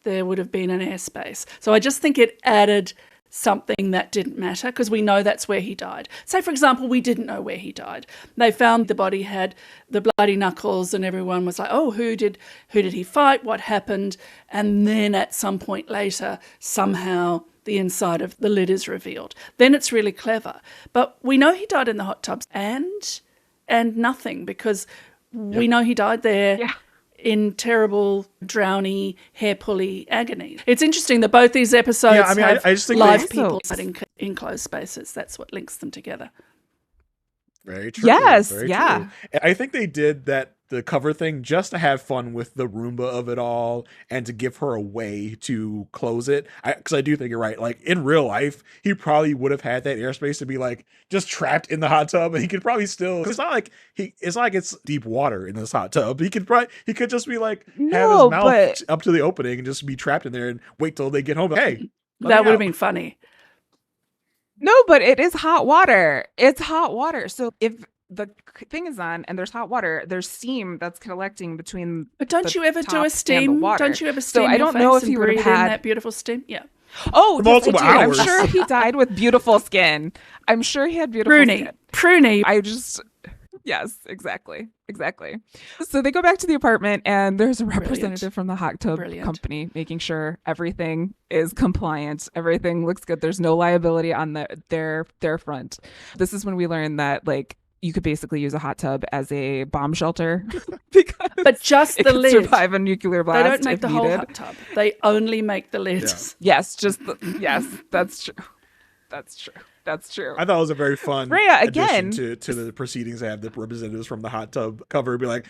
Speaker 3: there would have been an airspace. So I just think it added something that didn't matter, because we know that's where he died. Say, for example, we didn't know where he died. They found the body had the bloody knuckles and everyone was like, oh, who did he fight? What happened? And then at some point later, somehow the inside of the lid is revealed. Then it's really clever. But we know he died in the hot tubs and nothing, because we know he died there.
Speaker 2: Yeah.
Speaker 3: In terrible, drowny, hair-pully agony. It's interesting that both these episodes have
Speaker 1: I just think
Speaker 3: live people in enclosed spaces. That's what links them together.
Speaker 1: Very true.
Speaker 2: Yes,
Speaker 1: very
Speaker 2: yeah.
Speaker 1: true. I think they did the cover thing just to have fun with the Roomba of it all and to give her a way to close it. Because I do think you're right. Like in real life, he probably would have had that airspace to be like just trapped in the hot tub, and he could probably still. Cause it's not like it's deep water in this hot tub. He could just be like have his mouth up to the opening and just be trapped in there and wait till they get home. Hey,
Speaker 3: that would have been funny.
Speaker 2: No, but it is hot water. It's hot water. So if the thing is on and there's hot water, there's steam that's collecting between.
Speaker 3: But don't you ever do a steam? Don't you ever steam?
Speaker 2: So I don't know if he would have had
Speaker 3: that beautiful steam. Yeah.
Speaker 2: Oh,
Speaker 1: multiple hours.
Speaker 2: I'm sure he died with beautiful skin. I'm sure he had beautiful skin.
Speaker 3: Pruny.
Speaker 2: Yes, exactly. So they go back to the apartment and there's a representative from the hot tub company making sure everything is compliant. Everything looks good. There's no liability on their front. This is when we learn that like you could basically use a hot tub as a bomb shelter
Speaker 3: but just the lid.
Speaker 2: Survive a nuclear blast.
Speaker 3: They don't make the whole hot tub. They only make the lids.
Speaker 2: Yeah. Yes, that's true. That's true.
Speaker 1: I thought it was a very fun
Speaker 2: Freya,
Speaker 1: addition to the proceedings. They have the representatives from the hot tub cover be like,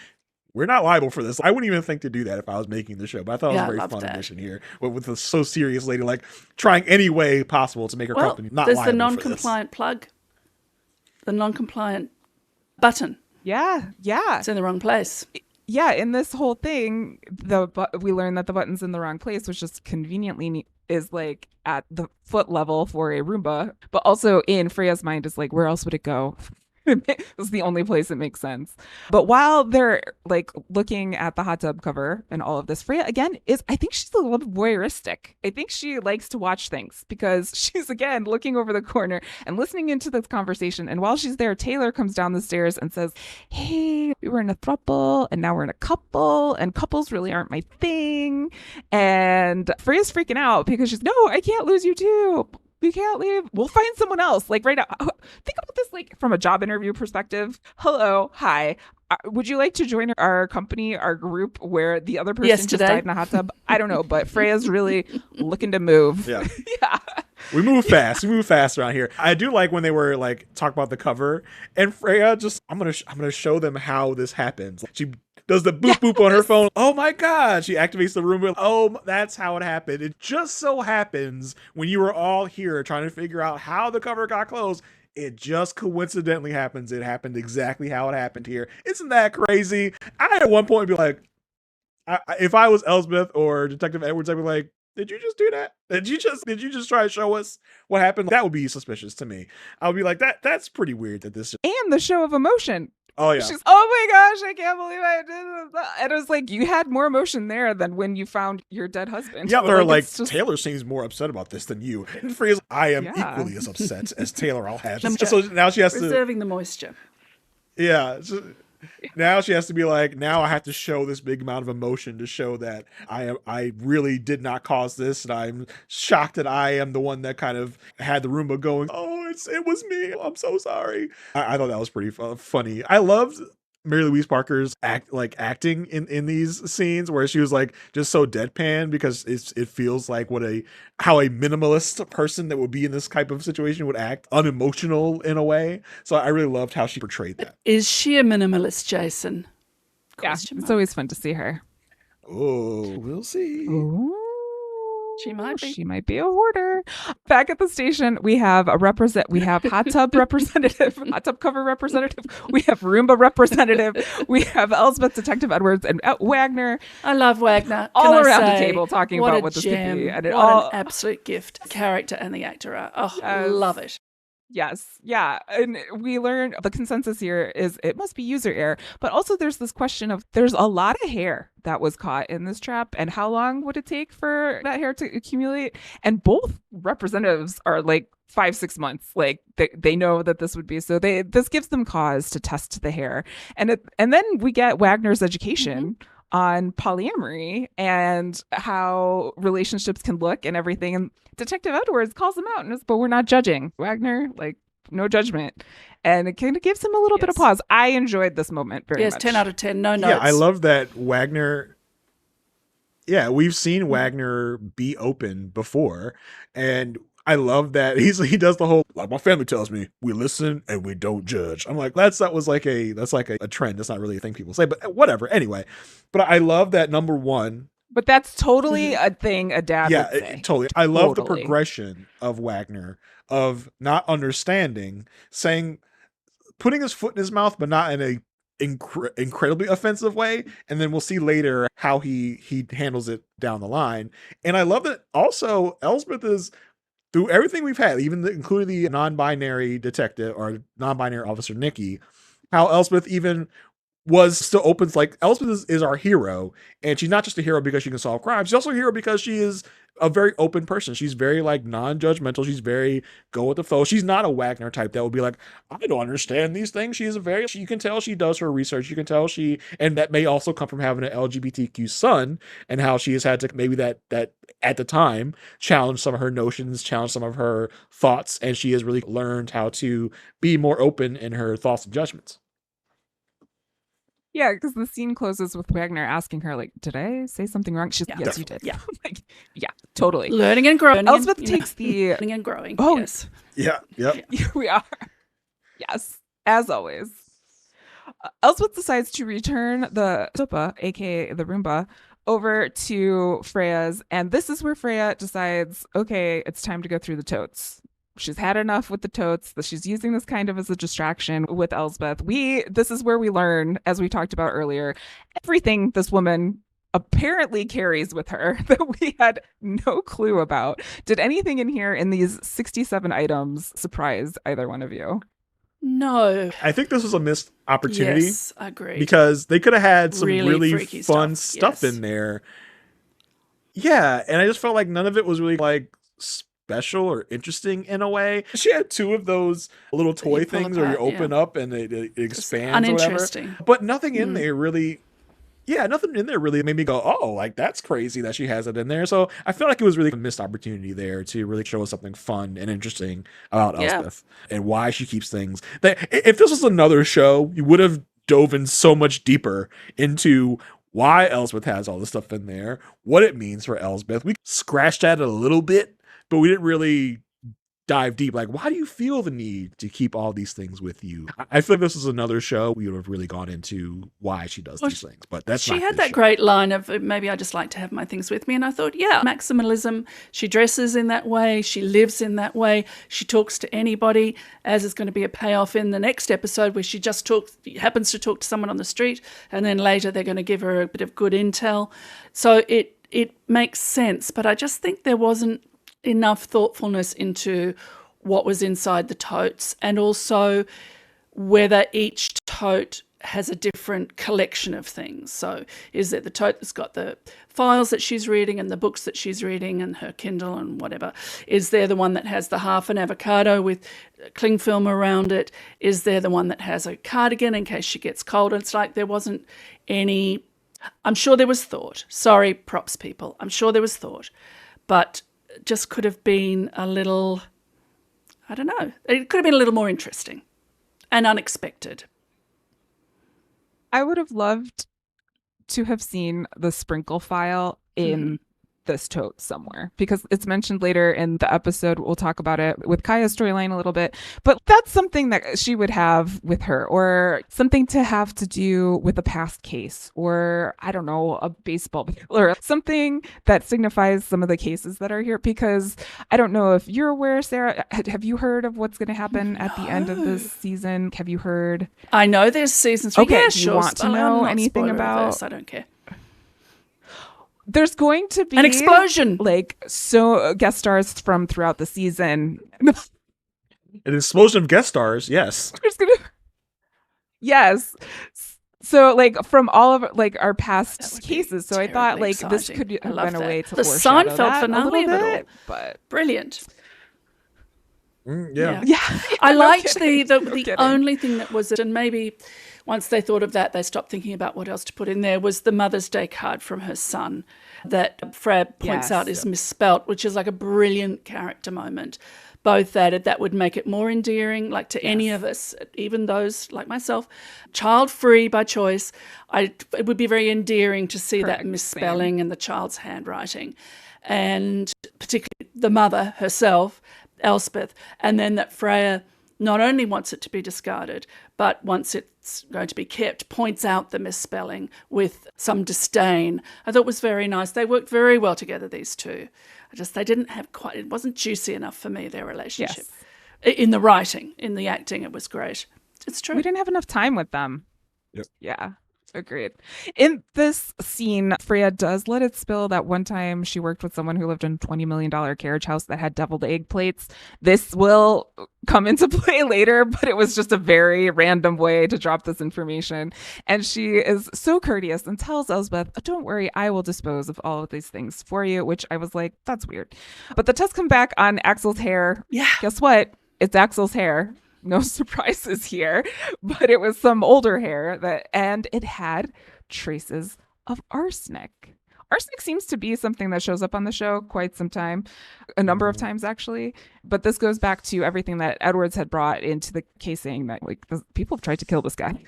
Speaker 1: we're not liable for this. I wouldn't even think to do that if I was making the show, but I thought it was a very fun addition here with a so serious lady like trying any way possible to make her company not liable for this.
Speaker 3: There's the non-compliant plug, the non-compliant button.
Speaker 2: Yeah.
Speaker 3: It's in the wrong place.
Speaker 2: Yeah, in this whole thing, we learned that the button's in the wrong place, which just conveniently is like at the foot level for a Roomba, but also in Freya's mind is like, where else would it go? This is the only place it makes sense. But while they're like looking at the hot tub cover and all of this, Freya again I think she's a little voyeuristic. I think she likes to watch things because she's again looking over the corner and listening into this conversation. And while she's there, Taylor comes down the stairs and says, hey, we were in a throuple and now we're in a couple and couples really aren't my thing. And Freya's freaking out because she's, no, I can't lose you too. We can't leave. We'll find someone else. Like right now, think about this like from a job interview perspective. Hello, hi. Would you like to join our company, our group, where the other person just died in a hot tub? I don't know, but Freya's really looking to move.
Speaker 1: Yeah.
Speaker 2: Yeah.
Speaker 1: We move fast. We move fast around here. I do like when they were like talk about the cover, and Freya just I'm gonna show them how this happens. She does the boop boop on her phone. Oh my God. She activates the room. Oh, that's how it happened. It just so happens when you were all here trying to figure out how the cover got closed, it just coincidentally happens. It happened exactly how it happened here. Isn't that crazy? I at one point be like, if I was Elsbeth or Detective Edwards, I'd be like, did you just do that? Did you just try to show us what happened? That would be suspicious to me. I would be like, that's pretty weird that this.
Speaker 2: And the show of emotion.
Speaker 1: Oh yeah.
Speaker 2: She's, oh my gosh, I can't believe I did that. And it was like, you had more emotion there than when you found your dead husband.
Speaker 1: Yeah, they're like Taylor seems more upset about this than you. And Freya's, I am equally as upset as Taylor. I'll have. So now she has
Speaker 3: preserving the moisture.
Speaker 1: Yeah. Now she has to be like, now I have to show this big amount of emotion to show that I really did not cause this, and I'm shocked that I am the one that kind of had the Roomba going, oh, it was me, I'm so sorry. I thought that was pretty funny. I loved Mary Louise Parker's acting in these scenes where she was like just so deadpan, because it feels like how a minimalist person that would be in this type of situation would act, unemotional in a way. So I really loved how she portrayed that.
Speaker 3: Is she a minimalist, Jason?
Speaker 2: Yeah, it's always fun to see her.
Speaker 1: Oh, we'll see.
Speaker 2: Ooh.
Speaker 3: She might be.
Speaker 2: She might be a hoarder. Back at the station, we have We have hot tub representative, hot tub cover representative. We have Roomba representative. We have Elsbeth, Detective Edwards, and Wagner.
Speaker 3: I love Wagner.
Speaker 2: All around the table talking about what this could be.
Speaker 3: And what an absolute gift. Character and the actor are. Oh, I love it.
Speaker 2: Yes. Yeah. And we learned the consensus here is it must be user error. But also there's this question of there's a lot of hair that was caught in this trap. And how long would it take for that hair to accumulate? And both representatives are like 5-6 months. Like they know that this would be. So this gives them cause to test the hair. And then we get Wagner's education. Mm-hmm. On polyamory and how relationships can look and everything. And Detective Edwards calls him out and says, but we're not judging. Wagner, like, no judgment. And it kind of gives him a little bit of pause. I enjoyed this moment very much.
Speaker 3: Yes, 10 out of 10. No notes.
Speaker 1: Yeah, I love that Wagner. Yeah, we've seen Wagner be open before. And I love that he does the whole, like my family tells me, we listen and we don't judge. I'm like, that's like a trend. That's not really a thing people say, but whatever. Anyway, but I love that, number one.
Speaker 2: But that's totally a thing a dad would say.
Speaker 1: Totally. I love the progression of Wagner of not understanding, putting his foot in his mouth, but not in a incredibly offensive way. And then we'll see later how he handles it down the line. And I love that also Elsbeth is, through everything we've had, including the non-binary detective or non-binary officer Nikki, how Elsbeth even was still open. Like Elsbeth is our hero, and she's not just a hero because she can solve crimes. She's also a hero because she is a very open person. She's very like non-judgmental. She's very go with the flow. She's not a Wagner type that would be like, I don't understand these things. You can tell she does her research. You can tell and that may also come from having an LGBTQ son and how she has had to maybe that at the time challenge some of her notions, challenge some of her thoughts. And she has really learned how to be more open in her thoughts and judgments.
Speaker 2: Yeah, because the scene closes with Wagner asking her, like, did I say something wrong? She's yes, you did.
Speaker 3: Yeah.
Speaker 2: Like, yeah, totally.
Speaker 3: Learning and growing.
Speaker 2: Elsbeth takes the...
Speaker 3: Learning and growing.
Speaker 2: Oh,
Speaker 3: yes.
Speaker 1: Yeah, yep.
Speaker 2: We are. Yes, as always. Elsbeth decides to return the Tupa, aka the Roomba, over to Freya's. And this is where Freya decides, okay, it's time to go through the totes. She's had enough with the totes. She's using this kind of as a distraction with Elsbeth. This is where we learn, as we talked about earlier, everything this woman apparently carries with her that we had no clue about. Did anything in here in these 67 items surprise either one of you?
Speaker 3: No.
Speaker 1: I think this was a missed opportunity.
Speaker 3: Yes, I agree.
Speaker 1: Because they could have had some really fun
Speaker 3: stuff
Speaker 1: in there. Yeah, and I just felt like none of it was really like special or interesting in a way. She had two of those little toy things where you open up and it expands or whatever. But nothing in there really, nothing in there really made me go, oh, like that's crazy that she has it in there. So I feel like it was really a missed opportunity there to really show us something fun and interesting about Elsbeth and why she keeps things. If this was another show, you would have dove in so much deeper into why Elsbeth has all this stuff in there, what it means for Elsbeth. We scratched at it a little bit, but we didn't really dive deep. Like, why do you feel the need to keep all these things with you? I feel like this is another show we would have really gone into why she does these things, but that's not.
Speaker 3: She had that great line of, maybe I just like to have my things with me. And I thought, maximalism. She dresses in that way. She lives in that way. She talks to anybody, as is going to be a payoff in the next episode where she just happens to talk to someone on the street. And then later they're going to give her a bit of good intel. So it makes sense. But I just think there wasn't enough thoughtfulness into what was inside the totes, and also whether each tote has a different collection of things. So is it the tote that's got the files that she's reading and the books that she's reading and her Kindle and whatever? Is there the one that has the half an avocado with cling film around it? Is there the one that has a cardigan in case she gets cold? It's like there wasn't any... I'm sure there was thought. Sorry, props people. I'm sure there was thought. But just could have been a little, I don't know, it could have been a little more interesting and unexpected.
Speaker 2: I would have loved to have seen the sprinkle file in this tote somewhere, because it's mentioned later in the episode. We'll talk about it with Kaya's storyline a little bit, but that's something that she would have with her, or something to have to do with a past case, or I don't know, a baseball, or something that signifies some of the cases that are here. Because I don't know if you're aware, Sarah, have you heard of what's going to happen at the end of this season? Have you heard?
Speaker 3: I know there's season 3.
Speaker 2: Okay,
Speaker 3: yeah,
Speaker 2: do you
Speaker 3: sure.
Speaker 2: want to know anything about?
Speaker 3: I don't care.
Speaker 2: There's going to be
Speaker 3: an explosion,
Speaker 2: guest stars from throughout the season.
Speaker 1: An explosion of guest stars, yes.
Speaker 2: Yes. So from all of our past cases. So I thought
Speaker 3: exciting.
Speaker 2: This could have been a way to
Speaker 3: the
Speaker 2: foreshadow
Speaker 3: Seinfeld
Speaker 2: that
Speaker 3: finale
Speaker 2: a little
Speaker 3: of it
Speaker 2: bit, but
Speaker 3: brilliant.
Speaker 1: Yeah.
Speaker 3: I liked
Speaker 2: kidding.
Speaker 3: the only thing that was, and maybe once they thought of that, they stopped thinking about what else to put in there, was the Mother's Day card from her son that Freya points out is misspelt, which is like a brilliant character moment. Both that would make it more endearing, to any of us, even those like myself, child-free by choice. It would be very endearing to see that misspelling and the child's handwriting, and particularly the mother herself, Elsbeth, and then that Freya not only wants it to be discarded, but once it's going to be kept, points out the misspelling with some disdain. I thought it was very nice. They worked very well together, these two. They didn't have it wasn't juicy enough for me, their relationship. Yes. In the writing, in the acting, it was great. It's true.
Speaker 2: We didn't have enough time with them.
Speaker 1: Yep.
Speaker 2: Yeah. Agreed. In this scene, Freya does let it spill that one time she worked with someone who lived in a $20 million carriage house that had deviled egg plates. This will come into play later, but it was just a very random way to drop this information. And she is so courteous and tells Elsbeth, don't worry, I will dispose of all of these things for you, which I was like, that's weird. But the tests come back on Axel's hair.
Speaker 3: Yeah.
Speaker 2: Guess what? It's Axel's hair. No surprises here, but it was some older hair and it had traces of arsenic. Arsenic seems to be something that shows up on the show quite some time, a number of times actually. But this goes back to everything that Edwards had brought into the case, saying that people have tried to kill this guy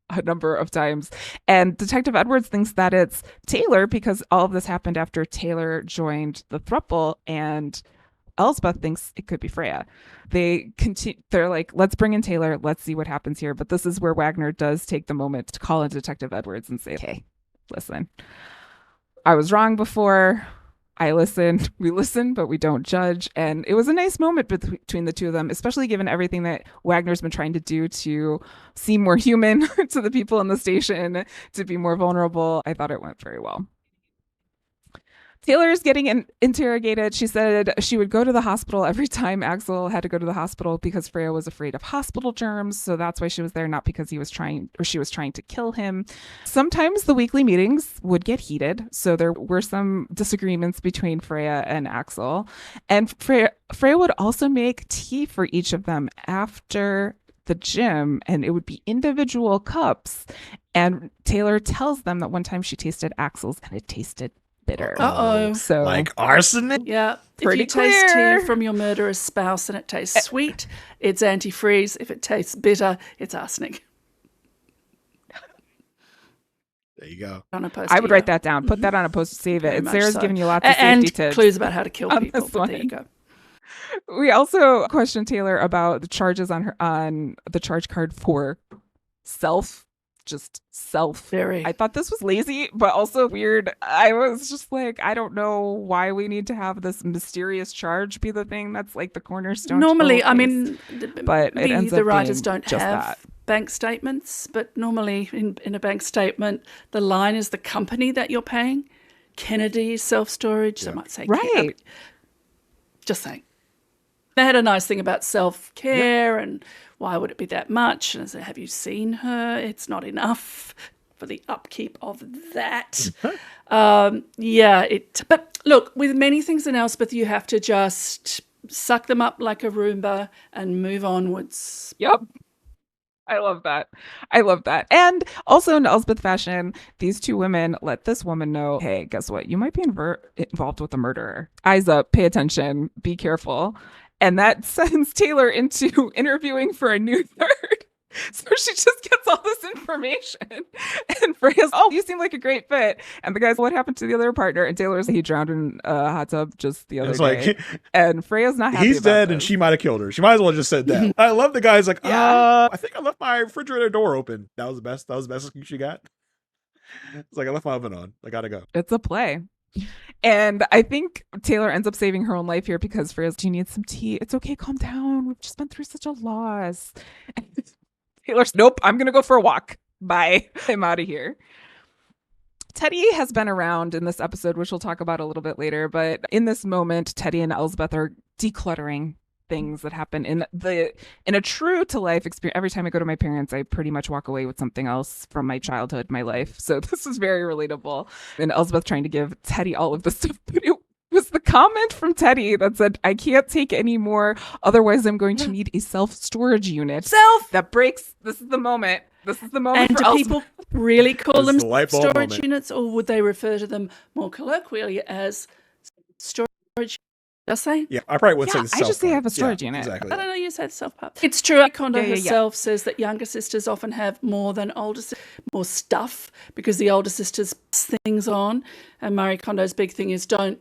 Speaker 2: a number of times. And Detective Edwards thinks that it's Taylor, because all of this happened after Taylor joined the Throuple, and Elsbeth thinks it could be Freya. They're like, let's bring in Taylor. Let's see what happens here. But this is where Wagner does take the moment to call in Detective Edwards and say, okay, listen, I was wrong before. I listened. We listen, but we don't judge. And it was a nice moment between the two of them, especially given everything that Wagner's been trying to do to seem more human to the people in the station, to be more vulnerable. I thought it went very well. Taylor's getting interrogated. She said she would go to the hospital every time Axel had to go to the hospital because Freya was afraid of hospital germs. So that's why she was there, not because she was trying to kill him. Sometimes the weekly meetings would get heated. So there were some disagreements between Freya and Axel. And Freya would also make tea for each of them after the gym, and it would be individual cups. And Taylor tells them that one time she tasted Axel's and it tasted bitter. So
Speaker 1: like arsenic?
Speaker 3: Yeah.
Speaker 2: Pretty
Speaker 3: if you taste
Speaker 2: clear.
Speaker 3: tea from your murderous spouse and it tastes sweet, it's antifreeze. If it tastes bitter, it's arsenic.
Speaker 1: There you go.
Speaker 3: On a post,
Speaker 2: I would write that down. Put that on a post, save it. Sarah's giving you lots of safety
Speaker 3: and
Speaker 2: tips.
Speaker 3: clues about how to kill people. But there you go.
Speaker 2: We also questioned Taylor about the charges on the charge card for self.
Speaker 3: Very.
Speaker 2: I thought this was lazy, but also weird. I was just like, I don't know why we need to have this mysterious charge be the thing that's like the cornerstone.
Speaker 3: Normally, I mean,
Speaker 2: but it ends
Speaker 3: the
Speaker 2: up
Speaker 3: writers
Speaker 2: being
Speaker 3: don't
Speaker 2: just
Speaker 3: have
Speaker 2: that.
Speaker 3: bank statements, but normally in a bank statement, the line is the company that you're paying. Kennedy Self-Storage, so I might say
Speaker 2: right.
Speaker 3: Just saying. They had a nice thing about self-care and why would it be that much? And I said, have you seen her? It's not enough for the upkeep of that. But look, with many things in Elsbeth, you have to just suck them up like a Roomba and move onwards.
Speaker 2: Yep. I love that. And also in Elsbeth fashion, these two women let this woman know, hey, guess what? You might be involved with a murderer. Eyes up, pay attention, be careful. And that sends Taylor into interviewing for a new third. So she just gets all this information. And Freya's, oh, you seem like a great fit. And the guy's, what happened to the other partner? And Taylor's, he drowned in a hot tub just the other day. And Freya's not happy.
Speaker 1: He's dead and she might have killed her. She might as well just said that. I love the guy's like, I think I left my refrigerator door open. That was the best excuse she got. It's like, I left my oven on. I gotta go.
Speaker 2: It's a play. And I think Taylor ends up saving her own life here because Freya's, do you need some tea? It's okay, calm down. We've just been through such a loss. And Taylor's, nope, I'm going to go for a walk. Bye. I'm out of here. Teddy has been around in this episode, which we'll talk about a little bit later. But in this moment, Teddy and Elsbeth are decluttering things that happen in a true to life experience. Every time I go to my parents, I pretty much walk away with something else from my childhood, my life. So this is very relatable. And Elsbeth trying to give Teddy all of this stuff, but it was the comment from Teddy that said, I can't take any more, otherwise I'm going to need a self-storage unit. That breaks. This is the moment. This is the moment. And
Speaker 3: do people really call them storage
Speaker 1: moment.
Speaker 3: Units, or would they refer to them more colloquially as storage? Does they?
Speaker 1: Yeah, I probably would say the self.
Speaker 2: I just say I have a storage unit.
Speaker 1: Exactly.
Speaker 3: I don't know. You said self part. It's true. Kondo herself says that younger sisters often have more than older sisters, more stuff, because the older sisters pass things on. And Marie Kondo's big thing is don't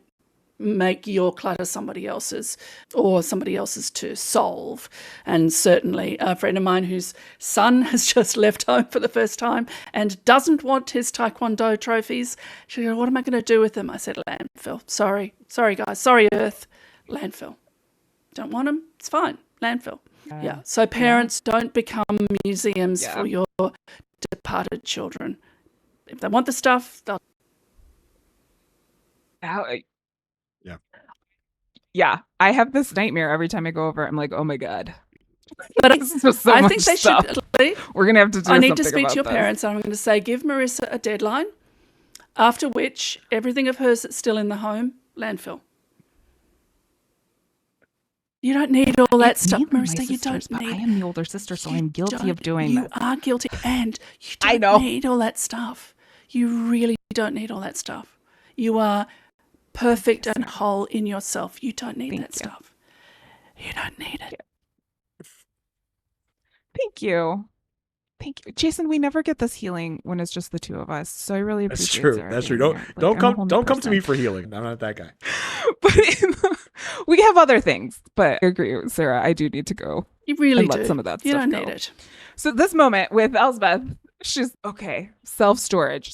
Speaker 3: make your clutter somebody else's or somebody else's to solve. And certainly a friend of mine whose son has just left home for the first time and doesn't want his Taekwondo trophies. She goes, what am I going to do with them? I said, landfill. Sorry guys. Sorry, Earth. Landfill. Don't want them? It's fine. Landfill. Yeah. So parents don't become museums for your departed children. If they want the stuff, they'll...
Speaker 2: Yeah, I have this nightmare every time I go over. I'm like, oh my God.
Speaker 3: But
Speaker 2: I think they
Speaker 3: should.
Speaker 2: We're going to have to do
Speaker 3: I need to speak
Speaker 2: to
Speaker 3: your parents. I'm going to say, give Marissa a deadline, after which everything of hers that's still in the home, landfill. You don't need all that stuff, Marissa. You don't need.
Speaker 2: I am the older sister, so I'm guilty of doing that.
Speaker 3: You are guilty, and you don't need all that stuff. You really don't need all that stuff. You are perfect and whole in yourself. You don't need that stuff. You don't need it.
Speaker 2: Thank you. Jason, we never get this healing when it's just the two of us. So I really appreciate it.
Speaker 1: That's true. Don't come to me for healing. I'm not that guy.
Speaker 2: But we have other things. But I agree with Sarah. I do need to go.
Speaker 3: You really
Speaker 2: and
Speaker 3: do.
Speaker 2: Let some of that
Speaker 3: you
Speaker 2: stuff
Speaker 3: don't
Speaker 2: go.
Speaker 3: Need it.
Speaker 2: So this moment with Elsbeth, she's okay. Self-storage.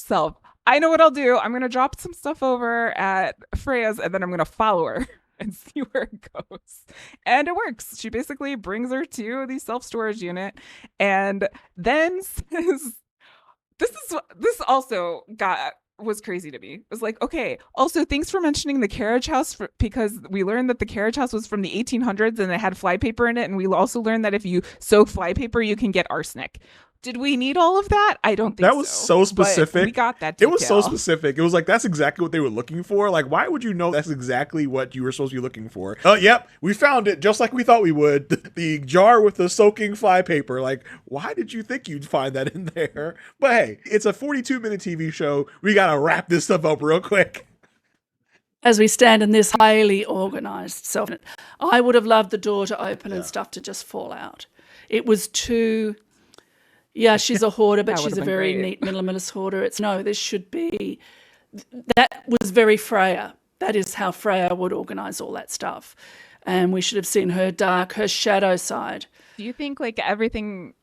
Speaker 2: I know what I'll do. I'm going to drop some stuff over at Freya's and then I'm going to follow her and see where it goes. And it works. She basically brings her to the self-storage unit and then says, this also was crazy to me. It was like, okay, also thanks for mentioning the carriage house because we learned that the carriage house was from the 1800s and it had flypaper in it. And we also learned that if you soak flypaper, you can get arsenic. Did we need all of that? I don't think so.
Speaker 1: That was so specific.
Speaker 2: We got that detail.
Speaker 1: It was so specific. It was like, that's exactly what they were looking for. Like, why would you know that's exactly what you were supposed to be looking for? Yep, we found it just like we thought we would. The jar with the soaking flypaper. Like, why did you think you'd find that in there? But hey, it's a 42-minute TV show. We got to wrap this stuff up real quick.
Speaker 3: As we stand in this highly organized self, I would have loved the door to open and stuff to just fall out. It was too... Yeah, she's a hoarder, but she's a very neat minimalist hoarder. This should be, that was very Freya. That is how Freya would organize all that stuff. And we should have seen her her shadow side.
Speaker 2: Do you think like everything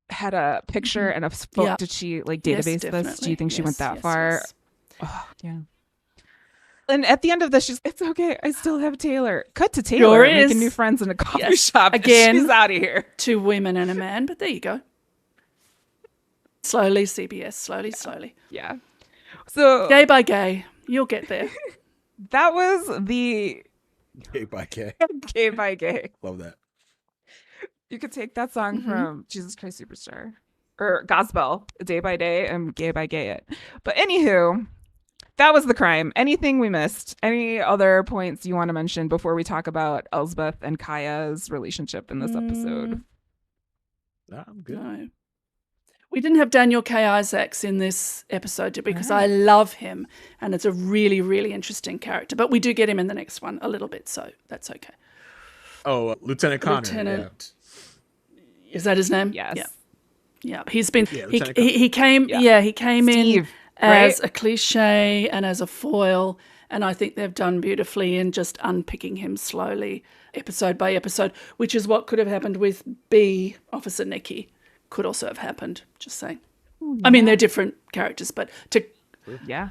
Speaker 2: had a picture and a photo? Yeah. Did she like database this? Do you think she went that far? Yes. Oh, yeah. And at the end of this, it's okay. I still have Taylor. Cut to Taylor making new friends in a coffee shop. Again, she's out of here.
Speaker 3: 2 women and a man, but there you go. Slowly, CBS. Slowly.
Speaker 2: Yeah. So
Speaker 3: gay by gay, you'll get there.
Speaker 2: That was the
Speaker 1: gay by gay.
Speaker 2: Gay by gay.
Speaker 1: Love that.
Speaker 2: You could take that song from Jesus Christ Superstar or Gospel, Day by Day, and Gay by Gay it. But anywho. That was the crime. Anything we missed? Any other points you want to mention before we talk about Elsbeth and Kaya's relationship in this episode?
Speaker 1: No, I'm good.
Speaker 3: No. We didn't have Daniel K. Isaacs in this episode because I love him and it's a really, really interesting character. But we do get him in the next one a little bit, so that's okay.
Speaker 1: Oh, Lieutenant Connor.
Speaker 3: Is that his name?
Speaker 2: Yes.
Speaker 3: Yeah. He's been
Speaker 1: Lieutenant
Speaker 3: he came he came
Speaker 2: Steve,
Speaker 3: in as
Speaker 2: right?
Speaker 3: a cliche and as a foil, and I think they've done beautifully in just unpicking him slowly, episode by episode, which is what could have happened with B, Officer Nicky. Could also have happened, just saying. I mean, they're different characters, but
Speaker 2: Yeah.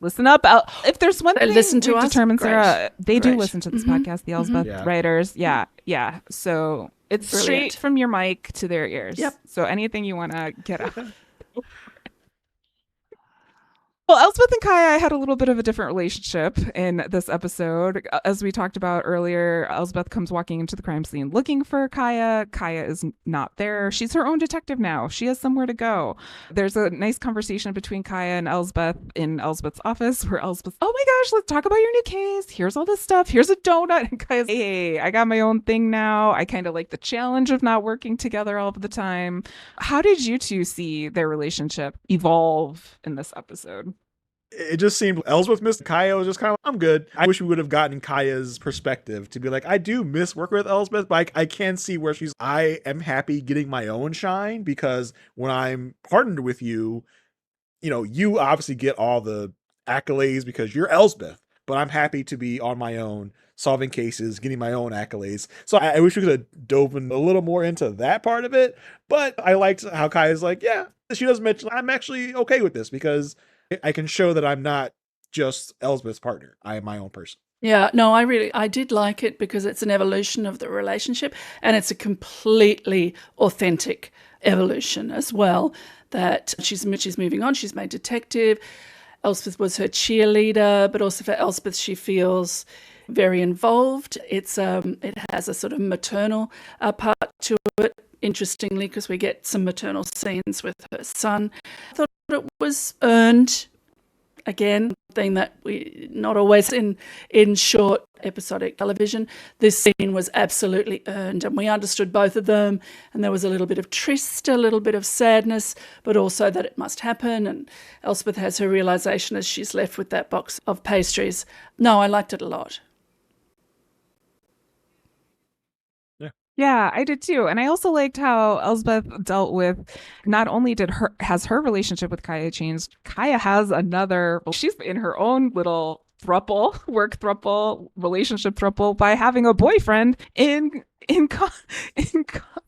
Speaker 2: Listen up. If there's one thing
Speaker 3: listen to
Speaker 2: we've
Speaker 3: us,
Speaker 2: determined,
Speaker 3: great.
Speaker 2: Sarah, they do
Speaker 3: Great.
Speaker 2: listen to this podcast, the Elsbeth writers. Yeah. So it's
Speaker 3: Brilliant.
Speaker 2: straight from your mic to their ears.
Speaker 3: Yep.
Speaker 2: So anything you want to get out. Well, Elsbeth and Kaya had a little bit of a different relationship in this episode. As we talked about earlier, Elsbeth comes walking into the crime scene looking for Kaya. Kaya is not there. She's her own detective now. She has somewhere to go. There's a nice conversation between Kaya and Elsbeth in Elsbeth's office where Elsbeth, oh my gosh, let's talk about your new case. Here's all this stuff. Here's a donut. And Kaya's, hey, I got my own thing now. I kind of like the challenge of not working together all of the time. How did you two see their relationship evolve in this episode?
Speaker 1: It just seemed Elsbeth missed Kaya was just kind of I'm good. I wish we would have gotten Kaya's perspective to be like, I do miss working with Elsbeth, but I can see where I am happy getting my own shine because when I'm partnered with you, you obviously get all the accolades because you're Elsbeth, but I'm happy to be on my own, solving cases, getting my own accolades. So I wish we could have dove in a little more into that part of it, but I liked how Kaya's like, yeah, she doesn't mention I'm actually okay with this because I can show that I'm not just Elsbeth's partner. I am my own person.
Speaker 3: Yeah, no, I did like it because it's an evolution of the relationship and it's a completely authentic evolution as well, that she's moving on. She's made detective. Elspeth was her cheerleader, but also for Elspeth, she feels very involved. It has a sort of maternal part to it, interestingly, because we get some maternal scenes with her son. I thought it was earned. Again, thing that we not always in short episodic television. This scene was absolutely earned, and we understood both of them. And there was a little bit of trist, a little bit of sadness, but also that it must happen. And Elspeth has her realization as she's left with that box of pastries. No, I liked it a lot.
Speaker 2: Yeah, I did too. And I also liked how Elsbeth dealt with, not only has her relationship with Kaya changed, Kaya has she's in her own little work throuple, relationship throuple by having a boyfriend in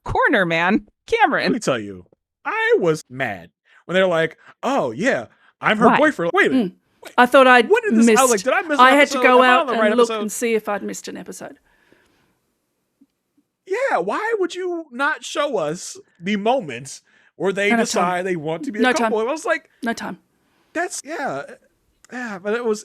Speaker 2: corner man, Cameron.
Speaker 1: Let me tell you, I was mad when they're like, oh yeah, I'm her boyfriend. Wait a minute.
Speaker 3: I thought I'd
Speaker 1: when did this,
Speaker 3: missed.
Speaker 1: I was like, did I miss an
Speaker 3: I had
Speaker 1: episode?
Speaker 3: to go
Speaker 1: Am I on
Speaker 3: out
Speaker 1: the
Speaker 3: and
Speaker 1: right
Speaker 3: look
Speaker 1: episode?
Speaker 3: and see if I'd missed an episode.
Speaker 1: Yeah, why would you not show us the moments where they decide they want to be a couple? I was like,
Speaker 3: no time.
Speaker 1: That's but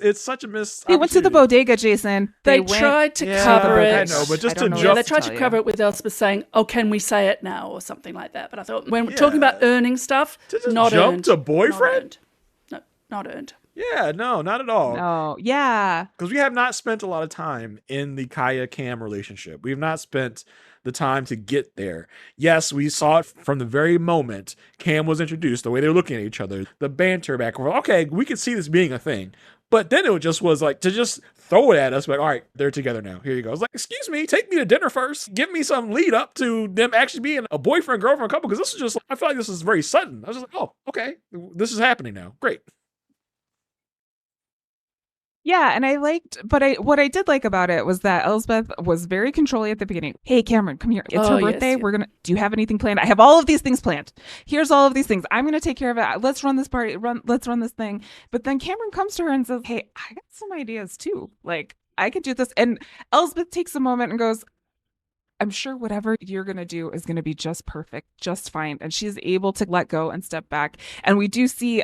Speaker 1: it's such a miss.
Speaker 2: They went to the bodega, Jason.
Speaker 3: They tried to cover it.
Speaker 1: I know, but just to jump.
Speaker 3: Yeah, they tried to cover it with Elspeth saying, "Oh, can we say it now?" or something like that. But I thought when we're talking about earning stuff, not
Speaker 1: jump
Speaker 3: earned.
Speaker 1: to boyfriend.
Speaker 3: No, not earned.
Speaker 1: Yeah, no, not at all.
Speaker 2: No, yeah,
Speaker 1: because we have not spent a lot of time in the Kaya Cam relationship. We have not spent the time to get there. Yes, we saw it from the very moment Cam was introduced, the way they were looking at each other, the banter back and forth. Okay, we could see this being a thing. But then it just was like to just throw it at us, like, all right, they're together now. Here you go. I was like, excuse me, take me to dinner first. Give me some lead up to them actually being a boyfriend, girlfriend couple. Because this is just, I feel like this is very sudden. I was just like, oh, okay, this is happening now. Great.
Speaker 2: Yeah, and what I did like about it was that Elsbeth was very controlling at the beginning. Hey, Cameron, come here. It's her birthday. Yes. Do you have anything planned? I have all of these things planned. Here's all of these things. I'm going to take care of it. Let's run this party. Let's run this thing. But then Cameron comes to her and says, hey, I got some ideas too. Like, I could do this. And Elsbeth takes a moment and goes, I'm sure whatever you're going to do is going to be just perfect, just fine. And she's able to let go and step back. And we do see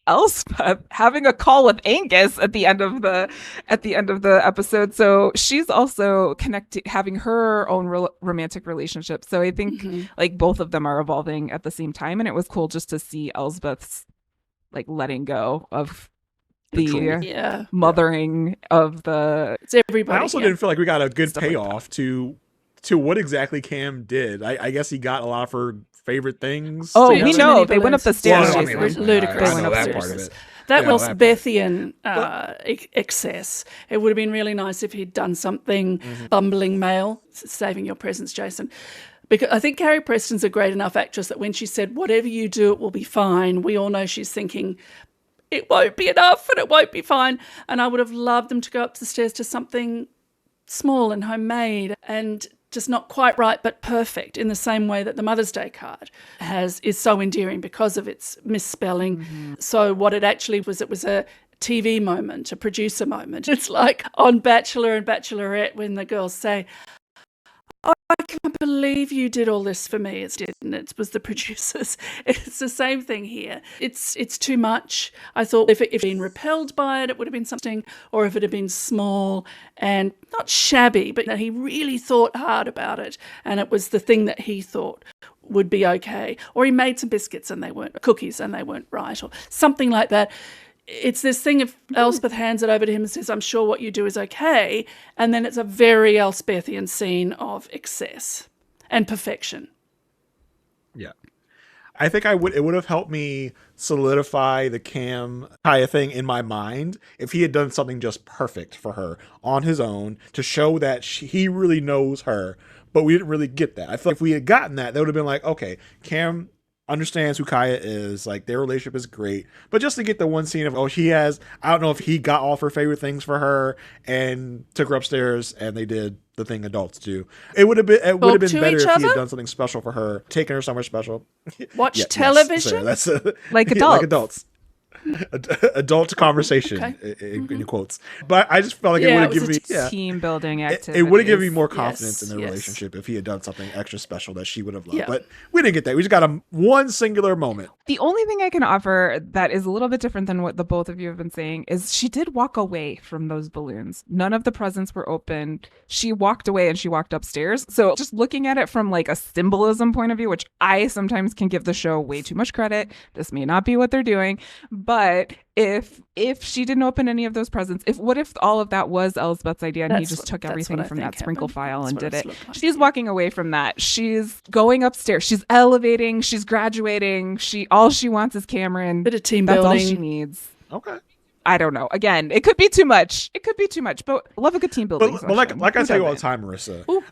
Speaker 2: Elsbeth having a call with Angus at the end of the episode, so she's also having her own romantic relationship. So I think like both of them are evolving at the same time, and it was cool just to see Elsbeth's like letting go of the mothering of the.
Speaker 3: It's everybody.
Speaker 1: I also didn't feel like we got a good payoff to what exactly Cam did. I guess he got a lot of her favorite things.
Speaker 2: Oh, we know they went up the stairs.
Speaker 3: Ludicrous.
Speaker 1: I know that part of it.
Speaker 3: That was Bethian excess. It would have been really nice if he'd done something bumbling male. Saving your presence, Jason. Because I think Carrie Preston's a great enough actress that when she said, whatever you do, it will be fine, we all know she's thinking, it won't be enough and it won't be fine. And I would have loved them to go up the stairs to something small and homemade and just not quite right but perfect, in the same way that the Mother's Day card is so endearing because of its misspelling. Mm-hmm. So what it actually was, it was a TV moment, a producer moment. It's like on Bachelor and Bachelorette when the girls say, oh, I can't believe you did all this for me. It didn't. It was the producers. It's the same thing here. It's too much. I thought if it been repelled by it, it would have been something, or if it had been small and not shabby, but that he really thought hard about it, and it was the thing that he thought would be okay. Or he made some biscuits and they weren't, cookies and they weren't right, or something like that. It's this thing if Elsbeth hands it over to him and says, I'm sure what you do is okay, and then it's a very Elsbethian scene of excess and perfection.
Speaker 1: Yeah. I think it would have helped me solidify the Cam Kaya thing in my mind if he had done something just perfect for her on his own to show that he really knows her, but we didn't really get that. I feel like if we had gotten that, that would have been like, okay, Cam understands who Kaya is, like their relationship is great, but just to get the one scene of, oh, I don't know if he got all of her favorite things for her and took her upstairs and they did the thing adults do. It would have been better if he had done something special for her, taking her somewhere special.
Speaker 3: Watch television?
Speaker 1: Yes, Sarah, that's
Speaker 2: like adults.
Speaker 1: Like adults. Adult conversation, okay. in quotes. But I just felt like it would have given me
Speaker 2: team building activity.
Speaker 1: It would have given me more confidence in their relationship if he had done something extra special that she would have loved. But we didn't get that. We just got one singular moment.
Speaker 2: The only thing I can offer that is a little bit different than what the both of you have been saying is she did walk away from those balloons. None of the presents were open. She walked away and she walked upstairs. So just looking at it from like a symbolism point of view, which I sometimes can give the show way too much credit. This may not be what they're doing, but if she didn't open any of those presents, what if all of that was Elsbeth's idea and he just took everything from that sprinkle file and did it? Like. She's walking away from that. She's going upstairs. She's elevating. She's graduating. All she wants is Cameron.
Speaker 3: Bit of team building.
Speaker 2: That's all she needs.
Speaker 1: Okay.
Speaker 2: I don't know. Again, it could be too much. But love a good team building.
Speaker 1: But like I tell you all the time, Marissa,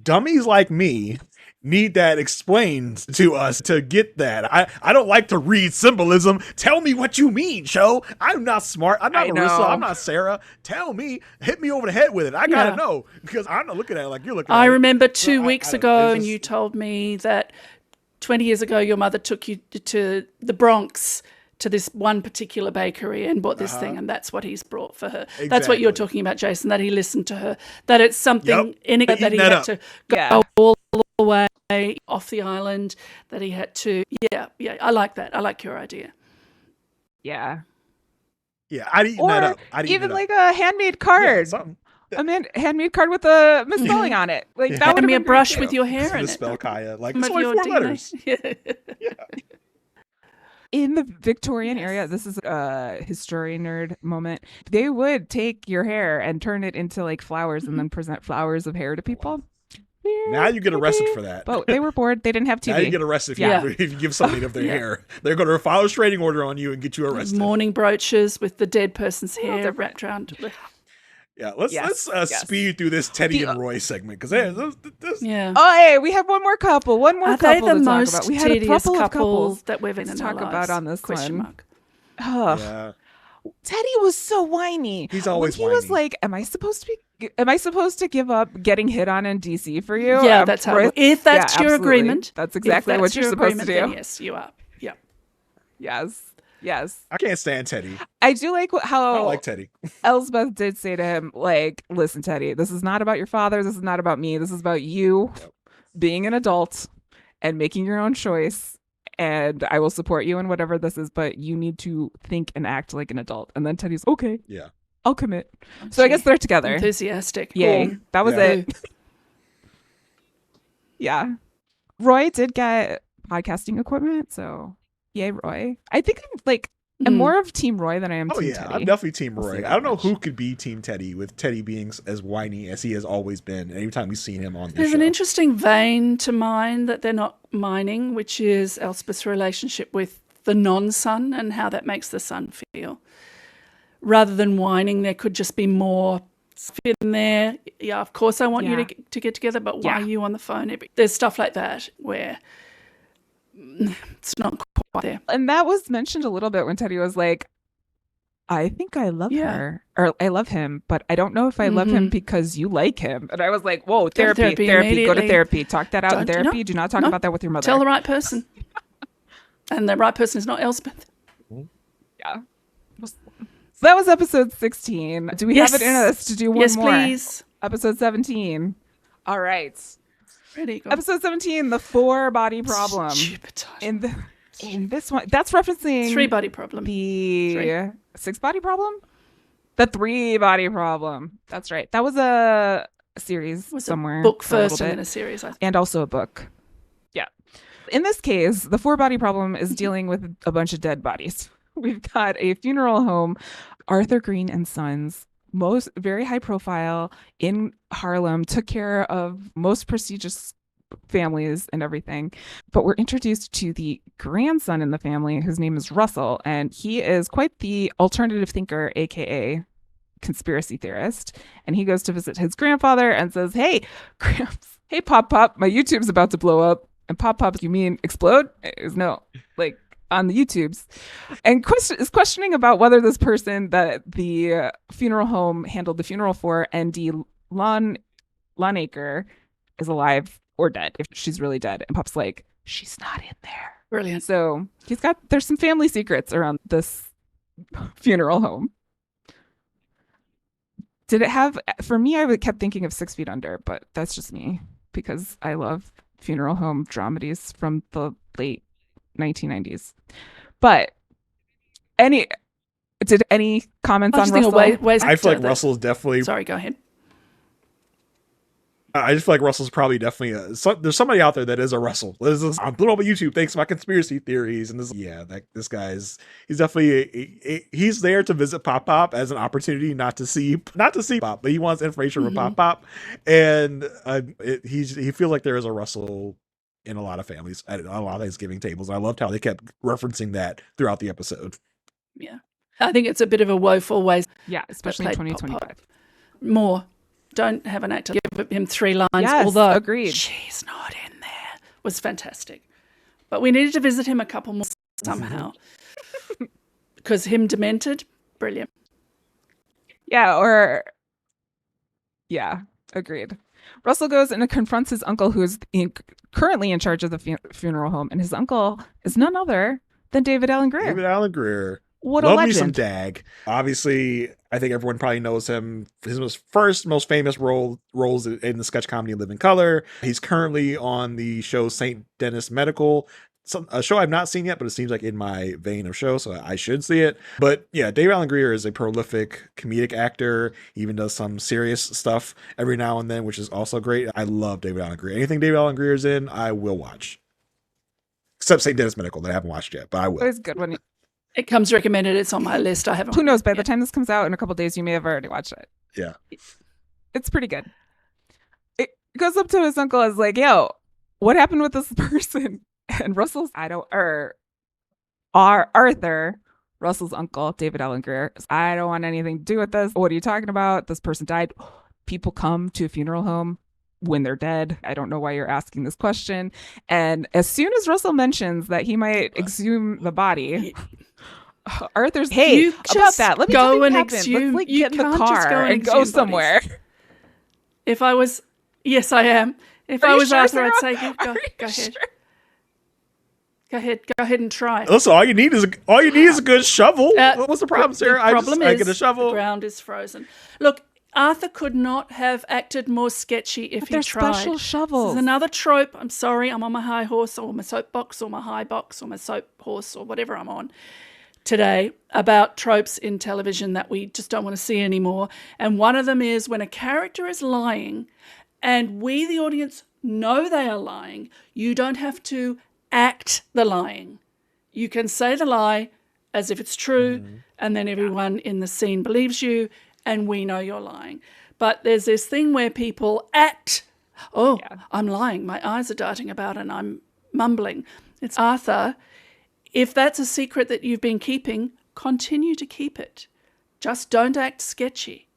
Speaker 1: dummies like me need that explained to us to get that. I don't like to read symbolism. Tell me what you mean, show. I'm not smart. I'm not Marissa. I'm not Sarah. Tell me. Hit me over the head with it. I gotta know, because I'm not looking at it like you're looking at it.
Speaker 3: I remember 2 weeks ago and you told me that 20 years ago your mother took you to the Bronx to this one particular bakery and bought this thing, and that's what he's brought for her. Exactly. That's what you're talking about, Jason, that he listened to her, that it's something in it that he had to go all the way off the island, that he had to, I like that. I like your idea.
Speaker 2: Yeah.
Speaker 1: Yeah, I'd eat that up.
Speaker 2: Even like a handmade card. Handmade card with a misspelling on it. Like that would be a brush
Speaker 3: with your hair in it.
Speaker 1: Misspell Kaya. Like, it's only 4 letters.
Speaker 2: In the Victorian era, this is a history nerd moment. They would take your hair and turn it into like flowers and then present flowers of hair to people.
Speaker 1: Now you get arrested for that.
Speaker 2: Oh, they were bored. They didn't have TV.
Speaker 1: Now you get arrested if you give something of their hair. They're going to file a restraining order on you and get you arrested.
Speaker 3: Mourning brooches with the dead person's hair wrapped around.
Speaker 1: Yeah, let's speed through this Teddy and Roy segment, because
Speaker 2: Oh, hey, we have one more couple. One more couple to talk about. We had a couple of couples
Speaker 3: that we've been
Speaker 2: talk about on this
Speaker 3: question
Speaker 2: one.
Speaker 3: Mark.
Speaker 2: Oh.
Speaker 1: Yeah.
Speaker 2: Teddy was so whiny.
Speaker 1: He's always
Speaker 2: whiny. He was like, am I supposed to give up getting hit on in DC for you?
Speaker 3: Yeah, that's how. If that's your agreement,
Speaker 2: that's exactly what you're supposed to do.
Speaker 3: Yes, you are. Yeah.
Speaker 2: Yes.
Speaker 1: I can't stand Teddy.
Speaker 2: I do like how
Speaker 1: I like Teddy.
Speaker 2: Elsbeth did say to him, like, listen, Teddy, this is not about your father. This is not about me. This is about you being an adult and making your own choice. And I will support you in whatever this is, but you need to think and act like an adult. And then Teddy's, okay.
Speaker 1: Yeah.
Speaker 2: I'll commit. So I guess they're together.
Speaker 3: Enthusiastic.
Speaker 2: Yay. That was it. Yeah. Roy did get podcasting equipment, so yay, Roy. I think I'm more of Team Roy than I am Team Teddy.
Speaker 1: I'm definitely Team Roy. I don't know who could be Team Teddy, with Teddy being as whiny as he has always been. Every time we've seen him on this show.
Speaker 3: There's an interesting vein to mine that they're not mining, which is Elspeth's relationship with the non-son and how that makes the son feel. Rather than whining, there could just be more in there. Yeah, of course I want you to get together, but why are you on the phone? There's stuff like that where it's not quite there.
Speaker 2: And that was mentioned a little bit when Teddy was like, I think I love her, or I love him, but I don't know if I love him because you like him. And I was like, whoa, therapy, go to therapy. Talk that out in therapy. Do not talk about that with your mother.
Speaker 3: Tell the right person. And the right person is not Elsbeth.
Speaker 2: Yeah. So that was episode 16. Do we have it in us to do one more?
Speaker 3: Yes, please.
Speaker 2: Episode 17. All right.
Speaker 3: Ready, go.
Speaker 2: Episode 17, the 4-body problem.
Speaker 3: Stupid title.
Speaker 2: In this one, that's referencing
Speaker 3: 3-body problem.
Speaker 2: The 6-body problem? The 3-body problem. That's right. That was a series somewhere.
Speaker 3: A book first and then a series, I think.
Speaker 2: And also a book. Yeah. In this case, the 4-body problem is dealing with a bunch of dead bodies. We've got a funeral home, Arthur Green and Sons, very high profile in Harlem, took care of most prestigious families and everything. But we're introduced to the grandson in the family, whose name is Russell, and he is quite the alternative thinker, aka conspiracy theorist. And he goes to visit his grandfather and says, hey, Gramps, hey, Pop, my YouTube's about to blow up. And Pop, you mean explode? Is no, like on the YouTubes. And is questioning about whether this person that the funeral home handled the funeral for, N.D. Longacre, is alive or dead, if she's really dead. And Pop's like, she's not in there.
Speaker 3: Brilliant.
Speaker 2: So there's some family secrets around this funeral home. Did it have, for me, I kept thinking of 6 Feet Under, but that's just me because I love funeral home dramedies from the late 1990s. But did any comments on Russell?
Speaker 1: I feel like Russell's definitely...
Speaker 3: Sorry, go ahead.
Speaker 1: I just feel like Russell's probably definitely there's somebody out there that is a Russell. I'm blowing up on YouTube thanks to my conspiracy theories, and this guy's he's definitely he's there to visit Pop as an opportunity not to see Pop, but he wants information from Pop, and he feels like there is a Russell in a lot of families at a lot of Thanksgiving tables. I loved how they kept referencing that throughout the episode.
Speaker 3: Yeah, I think it's a bit of a woeful way.
Speaker 2: Yeah, especially in 2025.
Speaker 3: More. Don't have an actor give him 3 lines,
Speaker 2: although agreed.
Speaker 3: She's not in there. Was fantastic. But we needed to visit him a couple more somehow. Because him demented, brilliant.
Speaker 2: Yeah, agreed. Russell goes and confronts his uncle, who is currently in charge of the funeral home, and his uncle is none other than David Alan Grier. What a legend.
Speaker 1: Love me some Dag. Obviously, I think everyone probably knows him. His most famous roles in the sketch comedy Living Color. He's currently on the show St. Denis Medical, a show I've not seen yet, but it seems like in my vein of show, so I should see it. But yeah, David Alan Grier is a prolific comedic actor. He even does some serious stuff every now and then, which is also great. I love David Alan Grier. Anything David Alan Grier's in, I will watch. Except St. Denis Medical that I haven't watched yet, but I will.
Speaker 2: It's good when
Speaker 3: it comes recommended. It's on my list. I haven't.
Speaker 2: Who knows? By the time this comes out in a couple of days, you may have already watched it.
Speaker 1: Yeah.
Speaker 2: It's pretty good. It goes up to his uncle and is like, yo, what happened with this person? And Arthur, Russell's uncle, David Alan Grier, I don't want anything to do with this. What are you talking about? This person died. People come to a funeral home when they're dead. I don't know why you're asking this question. And as soon as Russell mentions that he might exhume the body, Arthur's, hey, about that. Let me go and exhume. Let's get in the car and go somewhere.
Speaker 3: Bodies. If I was, yes, I am. If I was Arthur, I'd say, go ahead. Sure? Go ahead and try.
Speaker 1: Listen, all you need is a good shovel. What's the problem, Sarah?
Speaker 3: The problem
Speaker 1: I get a shovel.
Speaker 3: The ground is frozen. Look, Arthur could not have acted more sketchy if he tried.
Speaker 2: Special shovels.
Speaker 3: This is another trope. I'm sorry, I'm on my high horse or my soapbox or my high box or my soap horse or whatever I'm on today about tropes in television that we just don't want to see anymore. And one of them is when a character is lying and we, the audience, know they are lying, you don't have to act the lying. You can say the lie as if it's true, and then everyone in the scene believes you, and we know you're lying. But there's this thing where people act, I'm lying, my eyes are darting about and I'm mumbling. It's Arthur, if that's a secret that you've been keeping, continue to keep it. Just don't act sketchy.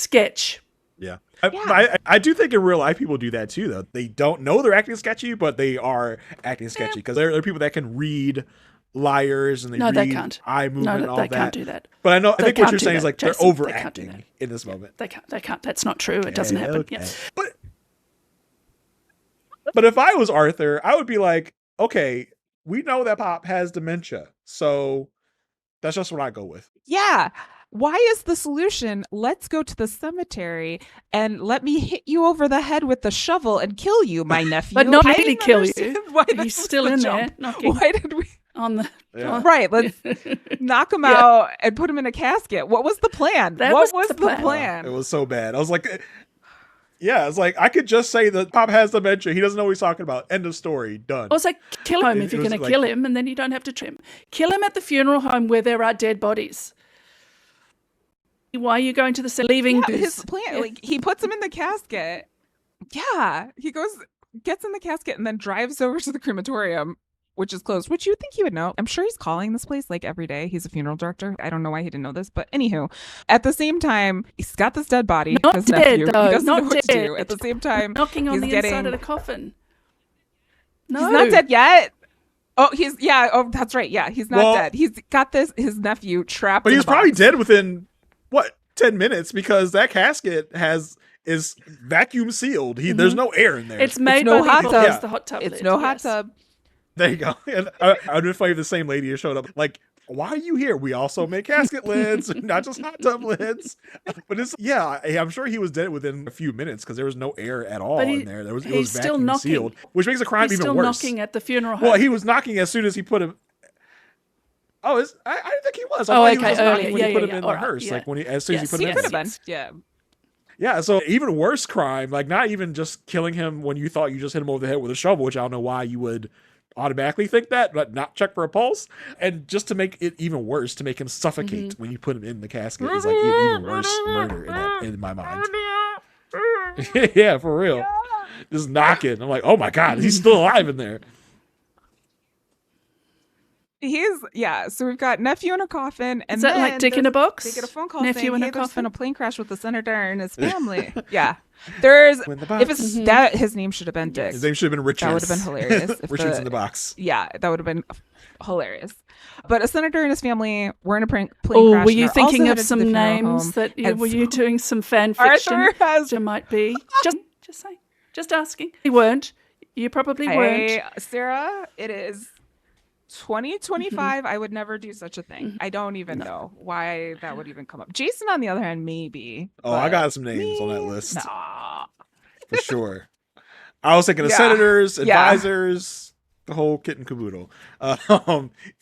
Speaker 3: sketch.
Speaker 1: Yeah.
Speaker 2: Yeah.
Speaker 1: I do think in real life people do that too, though. They don't know they're acting sketchy, but they are acting sketchy because there are people that can read liars and
Speaker 3: No, they
Speaker 1: read
Speaker 3: can't.
Speaker 1: eye movement and all
Speaker 3: they
Speaker 1: that.
Speaker 3: can't do that.
Speaker 1: But I think what
Speaker 3: can't
Speaker 1: you're
Speaker 3: do
Speaker 1: saying is
Speaker 3: that,
Speaker 1: like they're
Speaker 3: Jason. They can't do
Speaker 1: overacting
Speaker 3: that.
Speaker 1: in this moment.
Speaker 3: They can't. That's not true. It doesn't happen.
Speaker 1: Okay.
Speaker 3: Yeah.
Speaker 1: But if I was Arthur, I would be like, okay, we know that Pop has dementia, so that's just what I go with.
Speaker 2: Yeah. Why is the solution? Let's go to the cemetery and let me hit you over the head with the shovel and kill you, my nephew.
Speaker 3: But not
Speaker 2: I
Speaker 3: really
Speaker 2: didn't
Speaker 3: kill you.
Speaker 2: understand why
Speaker 3: He's
Speaker 2: this was
Speaker 3: still
Speaker 2: the
Speaker 3: in
Speaker 2: jump.
Speaker 3: there knocking
Speaker 2: Why did we?
Speaker 3: on the
Speaker 1: Yeah.
Speaker 2: Right, let's knock him out and put him in a casket. What was the plan?
Speaker 3: That
Speaker 2: what
Speaker 3: was
Speaker 2: was
Speaker 3: the
Speaker 2: the
Speaker 3: plan.
Speaker 2: plan?
Speaker 1: It was so bad. I was like, yeah, it's like I could just say that Pop has dementia. He doesn't know what he's talking about. End of story. Done.
Speaker 3: I was like, kill him if
Speaker 1: It
Speaker 3: you're
Speaker 1: was
Speaker 3: going to
Speaker 1: like-
Speaker 3: kill him, and then you don't have to trim. Kill him at the funeral home where there are dead bodies. Why are you going to the leaving
Speaker 2: Yeah, his
Speaker 3: booze?
Speaker 2: plan, like he puts him in the casket. Yeah, he gets in the casket and then drives over to the crematorium, which is closed, which you would think he would know. I'm sure he's calling this place like every day. He's a funeral director. I don't know why he didn't know this, but anywho, at the same time, he's got this dead body.
Speaker 3: Not
Speaker 2: his
Speaker 3: dead,
Speaker 2: nephew.
Speaker 3: though.
Speaker 2: He doesn't
Speaker 3: Not
Speaker 2: know what to do.
Speaker 3: dead.
Speaker 2: At the same time,
Speaker 3: Knocking on
Speaker 2: he's
Speaker 3: the inside
Speaker 2: getting-
Speaker 3: of the coffin. No,
Speaker 2: he's not dead yet. Oh, that's right. Yeah, he's not
Speaker 1: Well-
Speaker 2: dead. He's got his nephew trapped.
Speaker 1: But
Speaker 2: in
Speaker 1: he was
Speaker 2: the
Speaker 1: probably
Speaker 2: box.
Speaker 1: dead within 10 minutes because that casket is vacuum sealed. There's no air in there.
Speaker 3: It's made
Speaker 2: no
Speaker 3: by
Speaker 2: hot
Speaker 3: the
Speaker 2: tub.
Speaker 3: people as the hot tub.
Speaker 2: It's
Speaker 3: lid,
Speaker 2: no hot
Speaker 3: yes.
Speaker 2: tub.
Speaker 1: There you go. And I'd be funny if the same lady showed up like, why are you here? We also make casket lids, not just hot tub lids. But I'm sure he was dead within a few minutes because there was no air at all
Speaker 3: But
Speaker 1: in there. It was
Speaker 3: he's still
Speaker 1: vacuum
Speaker 3: knocking.
Speaker 1: sealed, which makes the crime
Speaker 3: He's
Speaker 1: even
Speaker 3: still
Speaker 1: worse.
Speaker 3: knocking at the funeral home.
Speaker 1: Well, he was knocking as soon as he put him. I didn't think he was. I
Speaker 3: Oh,
Speaker 1: thought he was
Speaker 3: okay,
Speaker 1: just knocking
Speaker 3: earlier.
Speaker 1: when he
Speaker 3: Yeah,
Speaker 1: put
Speaker 3: yeah,
Speaker 1: him in
Speaker 3: yeah.
Speaker 1: the
Speaker 3: All right,
Speaker 1: hearse.
Speaker 3: yeah.
Speaker 1: Like as soon as he
Speaker 3: Yes,
Speaker 1: put
Speaker 2: He
Speaker 1: him in.
Speaker 2: could have been.
Speaker 3: yes.
Speaker 2: Yeah.
Speaker 1: Yeah, so even worse crime, like not even just killing him when you thought you just hit him over the head with a shovel, which I don't know why you would automatically think that, but not check for a pulse. And just to make it even worse, to make him suffocate when you put him in the casket is like an even worse murder in my mind. Yeah, for real. Just knocking. I'm like, oh my God, he's still alive in there.
Speaker 2: So we've got nephew in a coffin, and
Speaker 3: Is that
Speaker 2: then
Speaker 3: like Dick in a box?
Speaker 2: they get a phone call
Speaker 3: Nephew
Speaker 2: saying,
Speaker 3: in a
Speaker 2: "Hey, there's
Speaker 3: coffin?
Speaker 2: been a plane crash with the senator and his family." Yeah, there's
Speaker 1: When the box-
Speaker 2: if it's that his name should have been Dick.
Speaker 1: His name should have been Richards.
Speaker 2: That would have been hilarious. If
Speaker 1: Richards in the box.
Speaker 2: Yeah, that would have been hilarious. But a senator and his family were in a plane crash.
Speaker 3: Oh, were
Speaker 2: and
Speaker 3: you
Speaker 2: are
Speaker 3: thinking
Speaker 2: also
Speaker 3: of
Speaker 2: headed to the
Speaker 3: some
Speaker 2: funeral
Speaker 3: names
Speaker 2: home.
Speaker 3: that
Speaker 2: And
Speaker 3: were you
Speaker 2: so
Speaker 3: doing some fan fiction?
Speaker 2: Arthur has
Speaker 3: There might be. Just saying. Just asking. You weren't. You probably weren't.
Speaker 2: Sarah, it is 2025. I would never do such a thing. I don't even know why that would even come up. Jason, on the other hand, maybe.
Speaker 1: Oh, I
Speaker 2: but
Speaker 1: got some names on that
Speaker 2: me?
Speaker 1: list.
Speaker 2: Nah.
Speaker 1: For sure. I was thinking of
Speaker 2: Yeah.
Speaker 1: senators,
Speaker 2: Yeah.
Speaker 1: advisors, the whole kit and caboodle.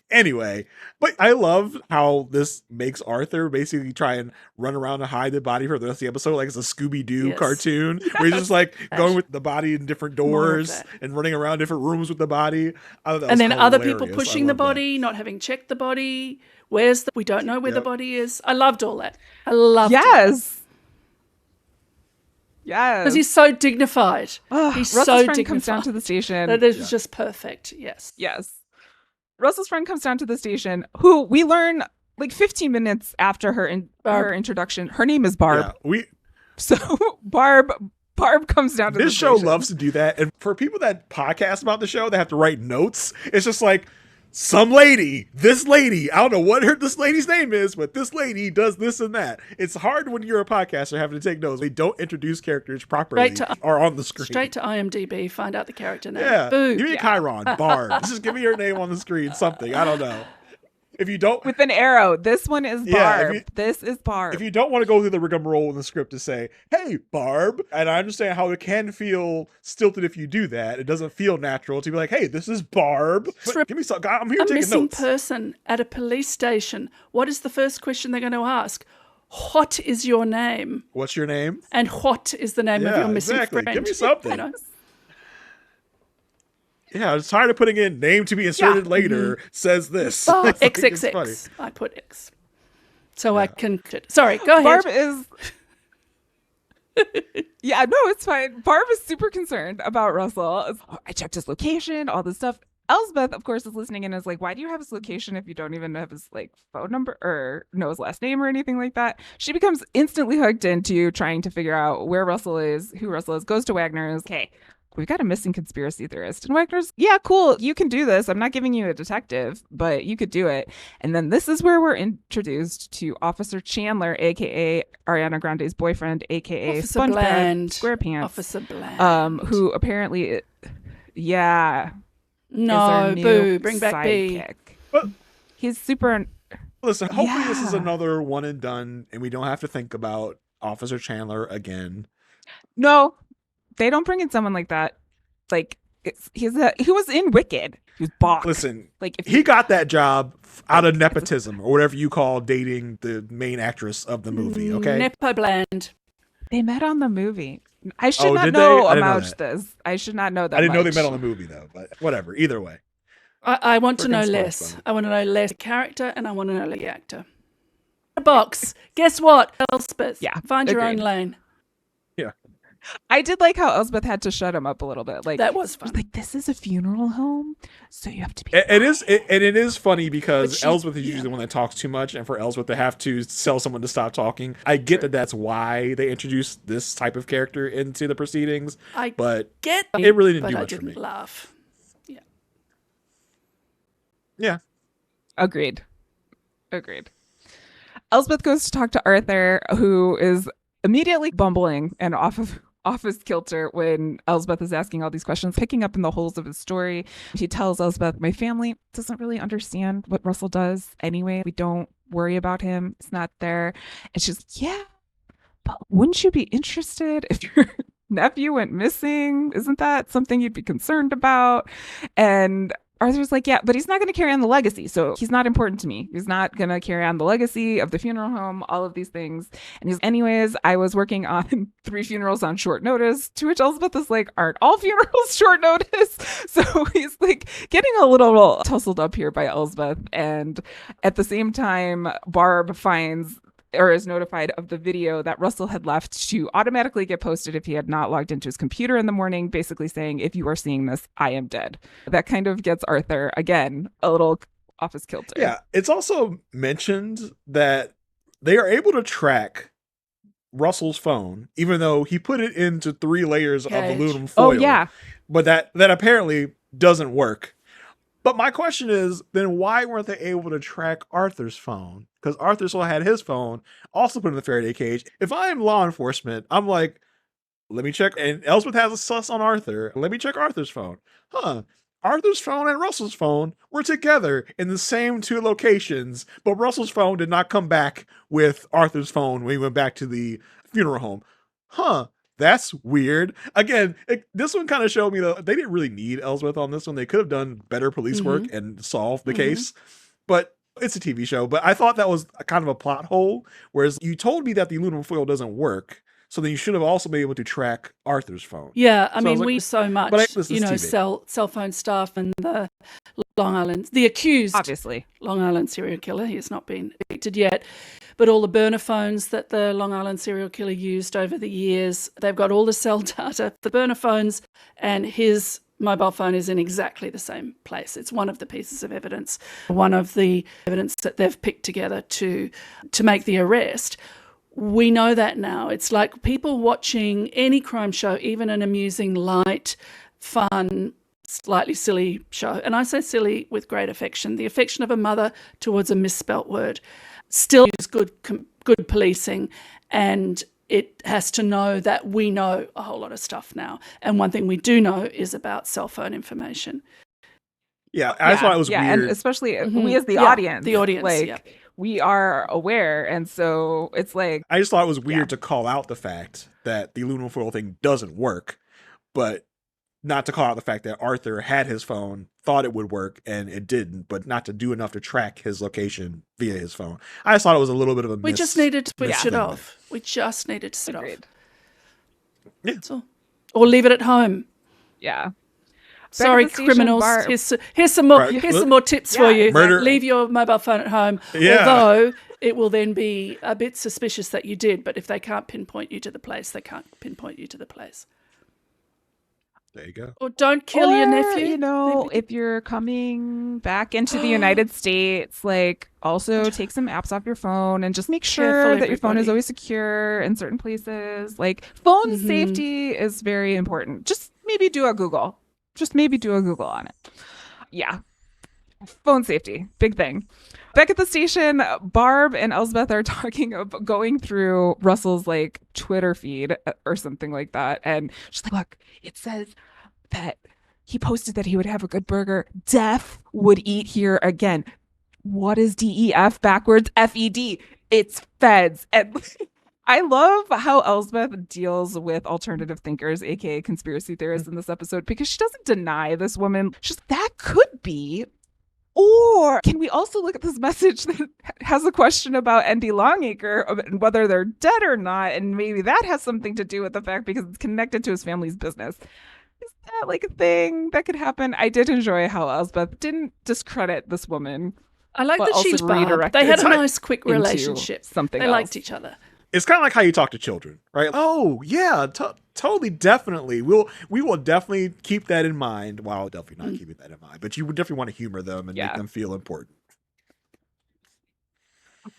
Speaker 1: Anyway, but I love how this makes Arthur basically try and run around and hide the body for the rest of the episode like it's a Scooby-Doo
Speaker 3: Yes.
Speaker 1: cartoon where he's just like going with the body in different
Speaker 3: More of
Speaker 1: doors
Speaker 3: that.
Speaker 1: and running around different rooms with the body. I thought that
Speaker 3: And
Speaker 1: was
Speaker 3: then other people
Speaker 1: hilarious.
Speaker 3: pushing
Speaker 1: I
Speaker 3: the
Speaker 1: love that.
Speaker 3: body, not having checked the body. We don't know where the
Speaker 1: Yep.
Speaker 3: body is. I loved all that. I loved it.
Speaker 2: Yes. Yes.
Speaker 3: Because he's so dignified. He's
Speaker 2: Russell's
Speaker 3: so
Speaker 2: friend
Speaker 3: dignified.
Speaker 2: comes down to the station.
Speaker 3: That is just perfect. Yes.
Speaker 2: Yes. Russell's friend comes down to the station, who we learn like 15 minutes after her
Speaker 3: Barb.
Speaker 2: her introduction. Her name is Barb.
Speaker 1: Yeah,
Speaker 2: So Barb comes down to
Speaker 1: this
Speaker 2: the
Speaker 1: show
Speaker 2: station.
Speaker 1: loves to do that. And for people that podcast about the show, they have to write notes. It's just like this lady, I don't know what this lady's name is, but this lady does this and that. It's hard when you're a podcaster having to take notes. They don't introduce characters properly or on the screen.
Speaker 3: Straight to IMDb, find out the character name.
Speaker 1: Yeah.
Speaker 3: Boo.
Speaker 1: Give me a Chiron, Barb. Just give me your name on the screen, something. I don't know. If you don't,
Speaker 2: with an arrow. This one is Barb.
Speaker 1: Yeah,
Speaker 2: This is Barb.
Speaker 1: if you don't want to go through the rigmarole in the script to say, hey, Barb, and I understand how it can feel stilted if you do that. It doesn't feel natural to be like, hey, this is Barb. But give me some. I'm here
Speaker 3: A
Speaker 1: taking
Speaker 3: missing
Speaker 1: notes.
Speaker 3: person at a police station. What is the first question they're going to ask? What is your name?
Speaker 1: What's your name?
Speaker 3: And what is the name of
Speaker 1: Yeah,
Speaker 3: your missing
Speaker 1: exactly.
Speaker 3: friend?
Speaker 1: Give me something.
Speaker 3: You know?
Speaker 1: Yeah, I was tired of putting in name to be inserted later says this.
Speaker 3: Barb
Speaker 1: It's like, it's funny.
Speaker 3: XXX. I put X. So I can. Sorry, go ahead.
Speaker 2: Barb is. Yeah, no, it's fine. Barb is super concerned about Russell. I checked his location, all this stuff. Elsbeth, of course, is listening and is like, why do you have his location if you don't even have his like phone number or know his last name or anything like that? She becomes instantly hooked into trying to figure out where Russell is, who Russell is, goes to Wagner's. Okay, we've got a missing conspiracy theorist. And Wagner's, yeah, cool, you can do this. I'm not giving you a detective, but you could do it. And then this is where we're introduced to Officer Chandler, aka Ariana Grande's boyfriend, aka
Speaker 3: Officer
Speaker 2: SpongeBob
Speaker 3: Bland.
Speaker 2: SquarePants.
Speaker 3: Officer Bland.
Speaker 2: Who apparently, yeah.
Speaker 3: No, boo, bring back B.
Speaker 1: But
Speaker 2: He's super.
Speaker 1: listen, hopefully this is
Speaker 2: Yeah.
Speaker 1: another one and done, and we don't have to think about Officer Chandler again.
Speaker 2: No, they don't bring in someone like that. Like he was in Wicked. He was Bach.
Speaker 1: Listen,
Speaker 2: like if
Speaker 1: he got that job out of nepotism or whatever you call dating the main actress of the movie. Okay,
Speaker 3: Nepo Bland.
Speaker 2: they met on the movie. I should
Speaker 1: Oh,
Speaker 2: not
Speaker 1: did they?
Speaker 2: know
Speaker 1: I didn't know
Speaker 2: about
Speaker 1: that.
Speaker 2: this. I should not know that.
Speaker 1: I didn't know they
Speaker 2: much.
Speaker 1: met on the movie though, but whatever. Either way,
Speaker 3: I want to
Speaker 1: Frickin'
Speaker 3: know
Speaker 1: SpongeBob.
Speaker 3: less. I want to know less character and I want to know the actor. A box. Guess what? Elspeth.
Speaker 2: Yeah,
Speaker 3: Find your own
Speaker 2: agreed.
Speaker 3: lane.
Speaker 2: I did like how Elsbeth had to shut him up a little bit. Like
Speaker 3: That was fun.
Speaker 2: like this is a funeral home, so you have to be.
Speaker 1: it is funny because
Speaker 3: But she-
Speaker 1: Elsbeth is usually the one that talks too much, and for Elsbeth to have to tell someone to stop talking, I get that that's why they introduced this type of character into the proceedings,
Speaker 3: I
Speaker 1: but
Speaker 3: get
Speaker 1: it really didn't
Speaker 3: but
Speaker 1: do
Speaker 3: I
Speaker 1: much for
Speaker 3: didn't
Speaker 1: me.
Speaker 3: laugh.
Speaker 1: Yeah.
Speaker 2: Agreed. Elsbeth goes to talk to Arthur, who is immediately bumbling and off his kilter when Elsbeth is asking all these questions, picking up in the holes of his story. He tells Elsbeth, my family doesn't really understand what Russell does anyway. We don't worry about him. It's not there. And she's like, yeah, but wouldn't you be interested if your nephew went missing? Isn't that something you'd be concerned about? And Arthur's like, yeah, but he's not going to carry on the legacy. So he's not important to me. He's not going to carry on the legacy of the funeral home, all of these things. And he's, anyways, I was working on 3 funerals on short notice, to which Elsbeth is like, aren't all funerals short notice? So he's like getting a little tussled up here by Elsbeth. And at the same time, Barb finds or is notified of the video that Russell had left to automatically get posted if he had not logged into his computer in the morning, basically saying, if you are seeing this, I am dead. That kind of gets Arthur, again, a little off his kilter.
Speaker 1: Yeah, it's also mentioned that they are able to track Russell's phone, even though he put it into 3 layers of
Speaker 3: Cage.
Speaker 1: aluminum foil.
Speaker 2: Oh, yeah.
Speaker 1: But that apparently doesn't work. But my question is, then why weren't they able to track Arthur's phone? Because Arthur still had his phone, also put in the Faraday cage. If I'm law enforcement, I'm like, let me check. And Elsbeth has a sus on Arthur. Let me check Arthur's phone. Arthur's phone and Russell's phone were together in the same 2 locations, but Russell's phone did not come back with Arthur's phone when he went back to the funeral home. That's weird. Again, this one kind of showed me that they didn't really need Elsbeth on this one. They could have done better police work and solved the case, but it's a TV show. But I thought that was a kind of a plot hole, whereas you told me that the aluminum foil doesn't work, so then you should have also been able to track Arthur's phone.
Speaker 3: Yeah, I
Speaker 1: So I
Speaker 3: mean,
Speaker 1: was like,
Speaker 3: we so much,
Speaker 1: this is TV.
Speaker 3: cell phone stuff and the Long Island, the accused
Speaker 2: Obviously.
Speaker 3: Long Island serial killer. He has not been convicted yet, but all the burner phones that the Long Island serial killer used over the years, they've got all the cell data for burner phones, and his mobile phone is in exactly the same place. It's one of the pieces of evidence, one of the evidence that they've picked together to make the arrest. We know that now. It's like people watching any crime show, even an amusing, light, fun, slightly silly show. And I say silly with great affection, the affection of a mother towards a misspelt word. Still is good policing, and it has to know that we know a whole lot of stuff now. And one thing we do know is about cell phone information.
Speaker 1: Yeah, I just thought it was weird.
Speaker 2: And especially we as the audience.
Speaker 3: The audience,
Speaker 2: like, we are aware. And so it's like,
Speaker 1: I just thought it was weird to call out the fact that the aluminum foil thing doesn't work, but not to call out the fact that Arthur had his phone, thought it would work, and it didn't, but not to do enough to track his location via his phone. I just thought it was a little bit of a
Speaker 3: We just needed to switch it
Speaker 1: thing.
Speaker 3: off. We just needed to switch it off.
Speaker 2: agreed.
Speaker 1: Yeah.
Speaker 3: That's all. Or leave it at home.
Speaker 2: Yeah.
Speaker 3: Sorry,
Speaker 2: Back at the station,
Speaker 3: criminals.
Speaker 2: Barb.
Speaker 3: Here's some more.
Speaker 1: Right.
Speaker 3: Here's some more tips for you.
Speaker 1: Murder.
Speaker 3: Leave your mobile phone at home.
Speaker 1: Yeah.
Speaker 3: Although it will then be a bit suspicious that you did. But if they can't pinpoint you to the place, they can't pinpoint you to the place.
Speaker 1: There you go.
Speaker 3: Or don't kill your nephew.
Speaker 2: You know, if you're coming back into the United States, like also take some apps off your phone and just make sure that your phone is always secure in certain places. Like phone safety is very important. Just maybe do a Google. On it. Yeah. Phone safety, big thing. Back at the station, Barb and Elsbeth are talking about going through Russell's like Twitter feed or something like that. And she's like, look, it says that he posted that he would have a good burger. Def would eat here again. What is DEF backwards? FED. It's feds. And I love how Elsbeth deals with alternative thinkers, aka conspiracy theorists, in this episode, because she doesn't deny this woman. She's like, that could be. Or can we also look at this message that has a question about Andy Longacre and whether they're dead or not? And maybe that has something to do with the fact because it's connected to his family's business. Is that like a thing that could happen? I did enjoy how Elsbeth didn't discredit this woman.
Speaker 3: I like that she's Barb. They had a nice, quick relationship. They liked each other.
Speaker 1: It's kind of like how you talk to children, right? Oh, yeah, totally, definitely. We will definitely keep that in mind. Well, definitely not keeping that in mind, but you would definitely want to humor them and make them feel important.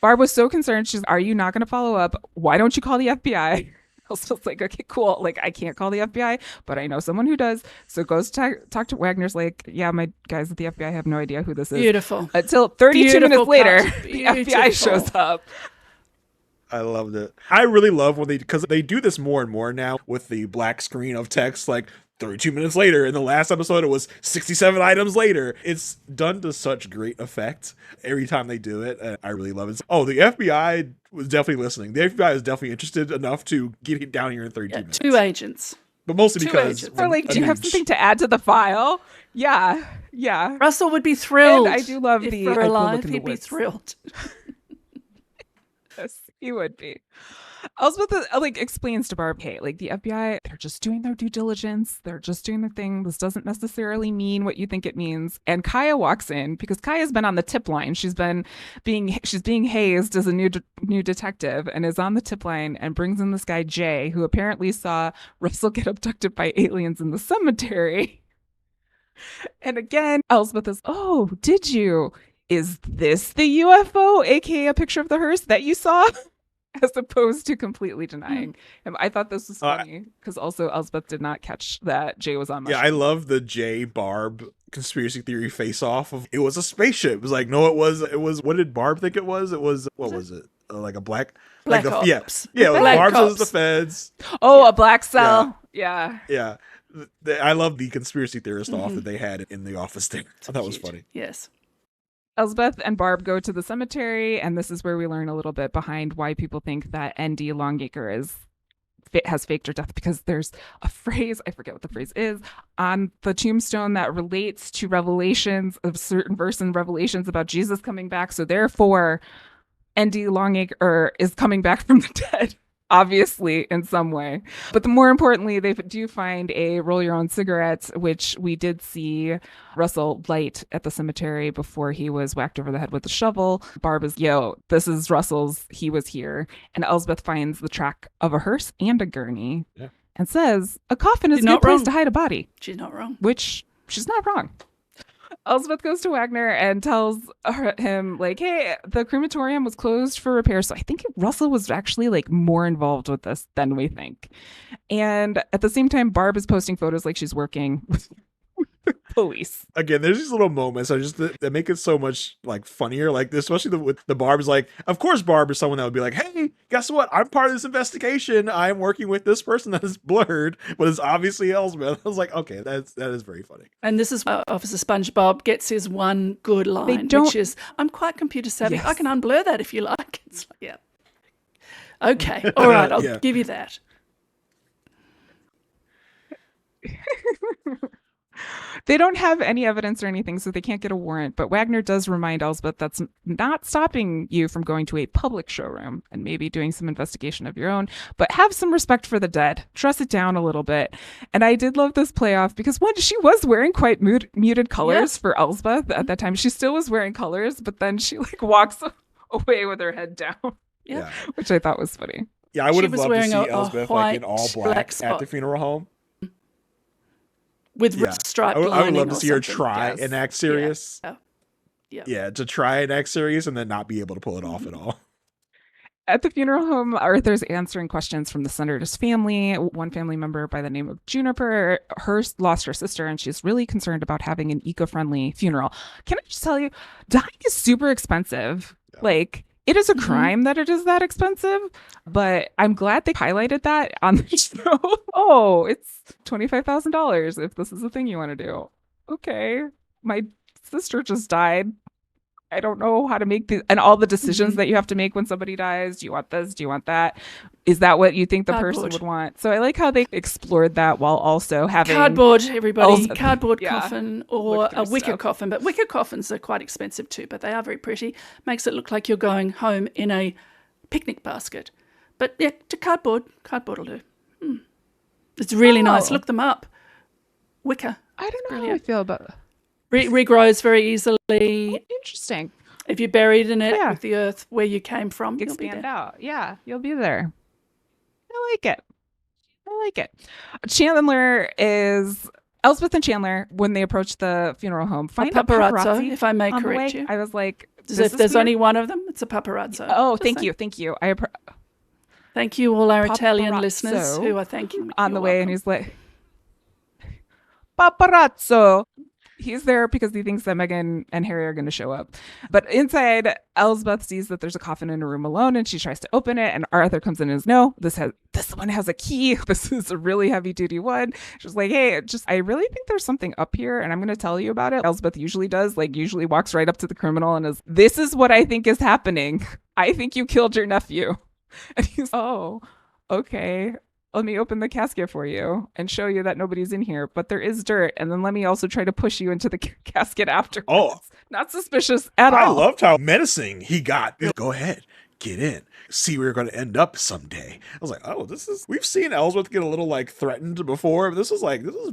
Speaker 2: Barb was so concerned. She's, are you not going to follow up? Why don't you call the FBI? I was like, okay, cool. Like, I can't call the FBI, but I know someone who does. So goes to talk to Wagner's like, yeah, my guys at the FBI have no idea who this is.
Speaker 3: Beautiful.
Speaker 2: Until 32 minutes later, the FBI shows up.
Speaker 1: I loved it. I really love when because they do this more and more now with the black screen of text, like 32 minutes later. In the last episode, it was 67 items later. It's done to such great effect every time they do it. And I really love it. Oh, the FBI was definitely listening. The FBI is definitely interested enough to get it down here in 32 minutes.
Speaker 3: 2 agents.
Speaker 1: But mostly because...
Speaker 2: Or like, do you have something to add to the file? Yeah.
Speaker 3: Russell would be thrilled.
Speaker 2: And I do love
Speaker 3: if
Speaker 2: the...
Speaker 3: we're alive, he'd be thrilled.
Speaker 2: Yes, he would be. Elsbeth like explains to Barb, hey, like the FBI, they're just doing their due diligence. They're just doing their thing. This doesn't necessarily mean what you think it means. And Kaya walks in because Kaya's been on the tip line. She's being hazed as a new detective and is on the tip line and brings in this guy Jay, who apparently saw Russell get abducted by aliens in the cemetery. And again, Elsbeth is, oh, did you? Is this the UFO, aka a picture of the hearse that you saw? As opposed to completely denying him. I thought this was funny because also Elsbeth did not catch that Jay was on mushrooms.
Speaker 1: Yeah, I love the Jay Barb conspiracy theory face off of it was a spaceship. It was like, no, it was what did Barb think it was? It was what was it? Like a black
Speaker 3: ops.
Speaker 1: Yeah,
Speaker 3: Black
Speaker 1: Barb
Speaker 3: ops.
Speaker 1: says the feds.
Speaker 2: Oh, a black cell. Yeah.
Speaker 1: I love the conspiracy theorist off that they had in the office there. I thought it was funny.
Speaker 3: Yes.
Speaker 2: Elsbeth and Barb go to the cemetery, and this is where we learn a little bit behind why people think that N.D. Longacre has faked her death, because there's a phrase, I forget what the phrase is, on the tombstone that relates to revelations of certain verse in Revelations about Jesus coming back. So therefore, N.D. Longacre is coming back from the dead. Obviously, in some way. But more importantly, they do find a roll your own cigarette, which we did see Russell light at the cemetery before he was whacked over the head with a shovel. Barb is, this is Russell's, he was here. And Elsbeth finds the track of a hearse and a gurney and says, a coffin is a good place to hide a body.
Speaker 3: She's not wrong.
Speaker 2: Which she's not wrong. Elsbeth goes to Wagner and tells him, like, hey, the crematorium was closed for repair. So I think Russell was actually like more involved with this than we think. And at the same time, Barb is posting photos like she's working with police.
Speaker 1: Again, there's these little moments that make it so much like funnier, like especially with the Barb's like, of course Barb is someone that would be like, hey, guess what, I'm part of this investigation, I'm working with this person that is blurred but it's obviously Elsbeth. I was like, okay, that is very funny.
Speaker 3: And this is where Officer SpongeBob gets his one good line, which is, I'm quite computer savvy, I can unblur that if you like. It's like, okay, all right, I'll give you that.
Speaker 2: They don't have any evidence or anything, so they can't get a warrant. But Wagner does remind Elsbeth that's not stopping you from going to a public showroom and maybe doing some investigation of your own. But have some respect for the dead. Dress it down a little bit. And I did love this playoff because she was wearing quite muted colors for Elsbeth at that time. She still was wearing colors, but then she like walks away with her head down.
Speaker 3: Yeah,
Speaker 2: which I thought was funny.
Speaker 1: Yeah, I would have loved to see Elsbeth like in all black at the funeral home.
Speaker 3: with
Speaker 1: Yeah.
Speaker 3: striped
Speaker 1: I would
Speaker 3: lining
Speaker 1: love to
Speaker 3: or
Speaker 1: see her
Speaker 3: something.
Speaker 1: try
Speaker 2: Yes.
Speaker 1: and act serious.
Speaker 3: Yeah.
Speaker 1: Yeah, to try and act serious and then not be able to pull it off at all.
Speaker 2: At the funeral home, Arthur's answering questions from the senator's family. One family member by the name of Juniper, lost her sister, and she's really concerned about having an eco-friendly funeral. Can I just tell you, dying is super expensive.
Speaker 1: Yeah.
Speaker 2: Like, it is a crime that it is that expensive, but I'm glad they highlighted that on the show. Oh, it's $25,000 if this is a thing you want to do. Okay, my sister just died. I don't know how to make and all the decisions that you have to make when somebody dies. Do you want this? Do you want that? Is that what you think the person would want? So I like how they explored that while also having
Speaker 3: cardboard, everybody,
Speaker 2: Also-
Speaker 3: cardboard
Speaker 2: yeah.
Speaker 3: coffin or
Speaker 2: Look
Speaker 3: a
Speaker 2: through
Speaker 3: wicker
Speaker 2: stuff.
Speaker 3: coffin. But wicker coffins are quite expensive too, but they are very pretty. Makes it look like you're going home in a picnic basket. But yeah, to cardboard will do. It's really nice.
Speaker 2: Oh.
Speaker 3: Look them up. Wicker.
Speaker 2: I don't know how I
Speaker 3: Brilliant.
Speaker 2: feel about
Speaker 3: Regrows very easily.
Speaker 2: interesting.
Speaker 3: If you're buried in it
Speaker 2: Yeah.
Speaker 3: with the earth where you came from, you'll be
Speaker 2: Expand
Speaker 3: there.
Speaker 2: out. Yeah, you'll be there. I like it. I like it. Chandler is Elsbeth and Chandler when they approach the funeral home. Find a
Speaker 3: paparazzo, if I may
Speaker 2: on the
Speaker 3: correct
Speaker 2: way.
Speaker 3: you.
Speaker 2: I was like,
Speaker 3: As
Speaker 2: this
Speaker 3: if
Speaker 2: is
Speaker 3: there's
Speaker 2: weird.
Speaker 3: only one of them, it's a paparazzo.
Speaker 2: Oh,
Speaker 3: Just
Speaker 2: thank
Speaker 3: saying.
Speaker 2: you, thank you.
Speaker 3: Thank you, all our Italian
Speaker 2: Paparazzo
Speaker 3: listeners who are thanking me.
Speaker 2: on the
Speaker 3: You're
Speaker 2: way,
Speaker 3: welcome.
Speaker 2: and he's like, paparazzo. He's there because he thinks that Meghan and Harry are going to show up. But inside, Elsbeth sees that there's a coffin in a room alone, and she tries to open it. And Arthur comes in and says, "No, this one has a key. This is a really heavy duty one." She's like, "Hey, I really think there's something up here, and I'm going to tell you about it." Elsbeth usually does, usually walks right up to the criminal and is, "This is what I think is happening. I think you killed your nephew." And he's, "Oh, okay. Let me open the casket for you and show you that nobody's in here, but there is dirt. And then let me also try to push you into the casket afterwards."
Speaker 1: Oh.
Speaker 2: Not suspicious at
Speaker 1: I
Speaker 2: all.
Speaker 1: loved how menacing he got. Go ahead, get in. See where you're going to end up someday. I was like, oh, we've seen Elsbeth get a little threatened before, but this is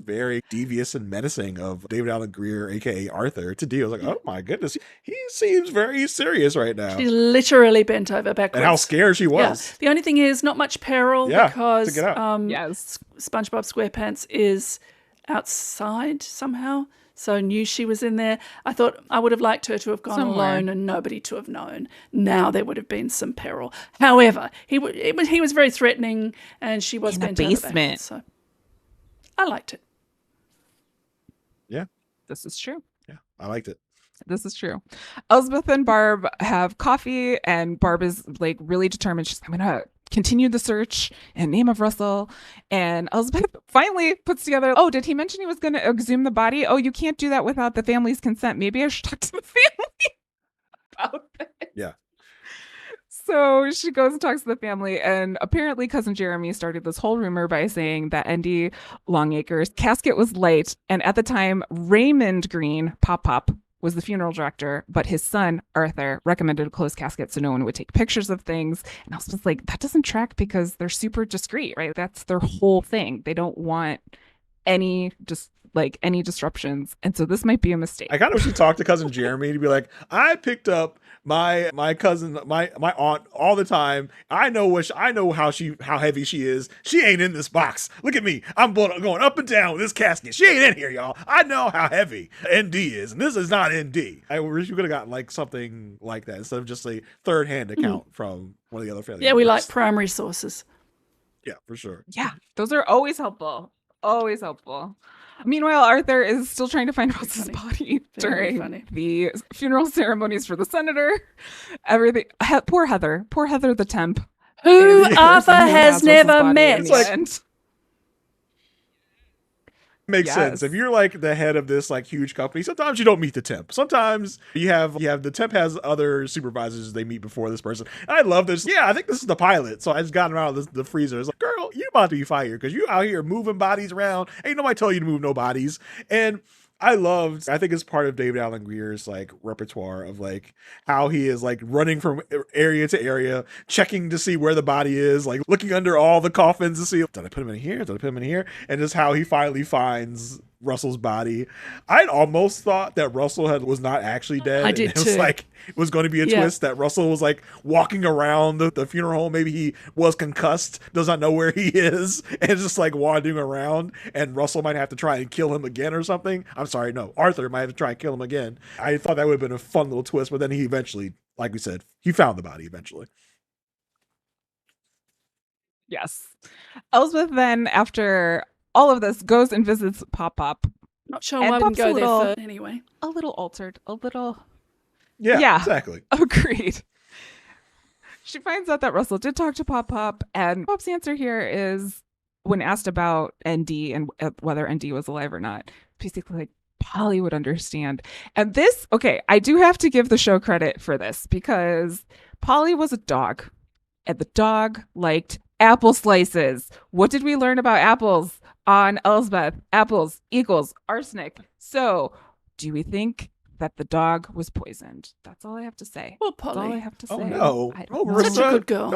Speaker 1: very devious and menacing of David Alan Grier, aka Arthur, to do. I was like, oh my goodness, he seems very serious right now.
Speaker 3: She's literally bent over backwards.
Speaker 1: And how scared she was.
Speaker 3: Yeah. The only thing is not much peril
Speaker 1: Yeah,
Speaker 3: because
Speaker 1: to get out.
Speaker 2: Yes.
Speaker 3: SpongeBob SquarePants is outside somehow. So knew she was in there. I thought I would have liked her to have gone
Speaker 2: Somewhere.
Speaker 3: alone and nobody to have known. Now there would have been some peril. However, he was very threatening, and she was
Speaker 2: In a
Speaker 3: bent over
Speaker 2: basement.
Speaker 3: backwards, so I liked it.
Speaker 1: Yeah,
Speaker 2: This is true.
Speaker 1: yeah, I liked it.
Speaker 2: This is true. Elsbeth and Barb have coffee, and Barb is really determined. She's, I'm going to continue the search in name of Russell. And Elsbeth finally puts together, oh, did he mention he was going to exhume the body? Oh, you can't do that without the family's consent. Maybe I should talk to the family about that.
Speaker 1: Yeah.
Speaker 2: So she goes and talks to the family, and apparently cousin Jeremy started this whole rumor by saying that Andy Longacre's casket was light, and at the time Raymond Green, Pop, was the funeral director, but his son Arthur recommended a closed casket so no one would take pictures of things. And I was just like, that doesn't track because they're super discreet, right? That's their whole thing. They don't want any disruptions, and so this might be a mistake.
Speaker 1: I kind of wish you talked to cousin Jeremy to be like, I picked up my cousin, my aunt all the time. I know how heavy she is. She ain't in this box. Look at me. I'm going up and down with this casket. She ain't in here, y'all. I know how heavy ND is, and this is not ND. I wish you could have gotten something like that instead of just a third-hand account from one of the other family
Speaker 3: Yeah, we
Speaker 1: members.
Speaker 3: like primary sources.
Speaker 1: Yeah, for sure.
Speaker 2: Yeah, those are always helpful. Always helpful. Meanwhile, Arthur is still trying to find Rose's body
Speaker 3: Very
Speaker 2: during
Speaker 3: funny.
Speaker 2: the funeral ceremonies for the senator. Everything. Poor Heather. Poor Heather the temp.
Speaker 3: Who
Speaker 2: is the
Speaker 3: Arthur
Speaker 2: person who
Speaker 3: has
Speaker 2: Rose's
Speaker 3: never
Speaker 2: body
Speaker 3: met.
Speaker 2: in the end.
Speaker 1: Makes
Speaker 2: Yes.
Speaker 1: sense. If you're the head of this huge company, sometimes you don't meet the temp. Sometimes you have the temp has other supervisors they meet before this person. And I love this. Yeah, I think this is the pilot. So I just got him out of the freezer. It's like, girl, you about to be fired because you out here moving bodies around. Ain't nobody tell you to move no bodies. And I think it's part of David Alan Grier's repertoire of how he is running from area to area, checking to see where the body is, looking under all the coffins to see, did I put him in here? Did I put him in here? And just how he finally finds Russell's body. I'd almost thought that Russell was not actually dead.
Speaker 3: I did
Speaker 1: It was
Speaker 3: too.
Speaker 1: like it was going to be a twist that Russell was like walking around the funeral home. Maybe he was concussed, does not know where he is, and just like wandering around. And Russell might have to try and kill him again or something. I'm sorry, no, Arthur might have to try and kill him again. I thought that would have been a fun little twist, but then he eventually, like we said, he found the body eventually.
Speaker 2: Yes. Elsbeth then, after all of this, goes and visits Pop.
Speaker 3: Not sure
Speaker 2: And
Speaker 3: why we
Speaker 2: Pop's
Speaker 3: go
Speaker 2: a little-
Speaker 3: there first anyway.
Speaker 2: A little altered, a little...
Speaker 1: Yeah, exactly.
Speaker 2: Agreed. She finds out that Russell did talk to Pop, and Pop's answer here is, when asked about ND and whether ND was alive or not, basically like, Polly would understand. And this, okay, I do have to give the show credit for this, because Polly was a dog, and the dog liked apple slices. What did we learn about apples on Elsbeth? Apples equals arsenic. So, do we think that the dog was poisoned? That's all I have to say.
Speaker 3: Well,
Speaker 2: That's all I
Speaker 3: Polly.
Speaker 2: have to say.
Speaker 1: Oh no!
Speaker 2: I
Speaker 1: Oh,
Speaker 2: don't know.
Speaker 1: Marissa,
Speaker 3: Such a good girl.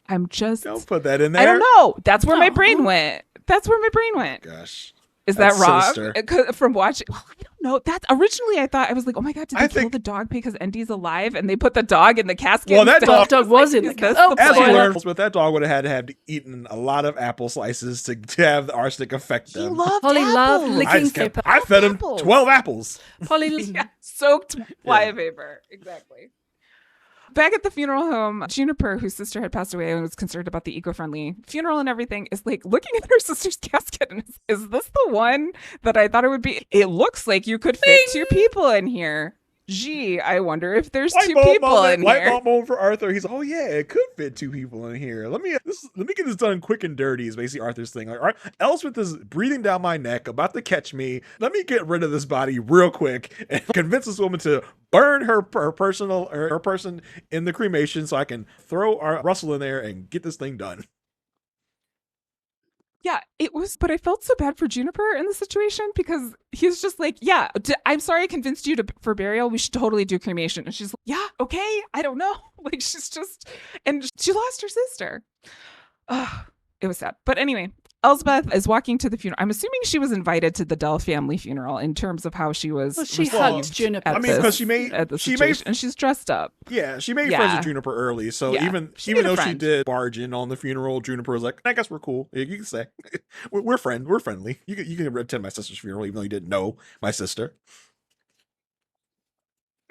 Speaker 1: Don't put that in there.
Speaker 2: I don't know. That's where my
Speaker 3: No.
Speaker 2: brain went. That's where my brain went.
Speaker 1: Gosh.
Speaker 2: Is that
Speaker 1: That's
Speaker 2: wrong?
Speaker 1: sinister.
Speaker 2: From watching, I don't know. That's originally I thought I was like, oh my god, did they
Speaker 1: I
Speaker 2: kill
Speaker 1: think-
Speaker 2: the dog because ND's alive and they put the dog in the casket?
Speaker 1: Well, that
Speaker 2: instead?
Speaker 3: dog was in the
Speaker 2: Is
Speaker 3: casket.
Speaker 2: this
Speaker 3: Oh,
Speaker 2: the
Speaker 1: As we
Speaker 3: Spoiler.
Speaker 2: plan?
Speaker 1: learned, but that dog would have had to eaten a lot of apple slices to have the arsenic affect
Speaker 2: He
Speaker 1: them.
Speaker 2: loved
Speaker 3: Polly loved
Speaker 2: apples.
Speaker 3: licking
Speaker 1: kept-
Speaker 3: paper.
Speaker 1: I fed him
Speaker 2: Apples.
Speaker 1: 12 apples.
Speaker 3: Polly,
Speaker 2: Yeah, soaked fly paper. Exactly. Back at the funeral home, Juniper, whose sister had passed away and was concerned about the eco-friendly funeral and everything, is like looking at her sister's casket and is this the one that I thought it would be? It looks like you could fit two people in here. Gee, I wonder if there's two people in
Speaker 1: light
Speaker 2: here.
Speaker 1: bulb moment for Arthur. He's like, oh yeah, it could fit two people in here. Let me get this done quick and dirty. Is basically Arthur's thing. Like, Elsbeth is breathing down my neck, about to catch me. Let me get rid of this body real quick and convince this woman to burn her person in the cremation, so I can throw Russell in there and get this thing done.
Speaker 2: Yeah, it was, but I felt so bad for Juniper in the situation because he's just like, yeah, I'm sorry I convinced you for burial. We should totally do cremation. And she's like, yeah, okay, I don't know. Like, she's just, and she lost her sister. It was sad. But anyway, Elsbeth is walking to the funeral. I'm assuming she was invited to the Dell family funeral in terms of how she was.
Speaker 3: well, she
Speaker 2: received
Speaker 3: hugged Juniper.
Speaker 2: at
Speaker 1: I mean, because
Speaker 2: this-
Speaker 1: she
Speaker 2: situation, and she's dressed up.
Speaker 1: she made
Speaker 2: Yeah.
Speaker 1: friends with Juniper early. So
Speaker 2: Yeah.
Speaker 1: even
Speaker 2: She
Speaker 1: even
Speaker 2: made a
Speaker 1: though she
Speaker 2: friend.
Speaker 1: did barge in on the funeral, Juniper was like, I guess we're cool. You can say we're friendly. You can attend my sister's funeral even though you didn't know my sister.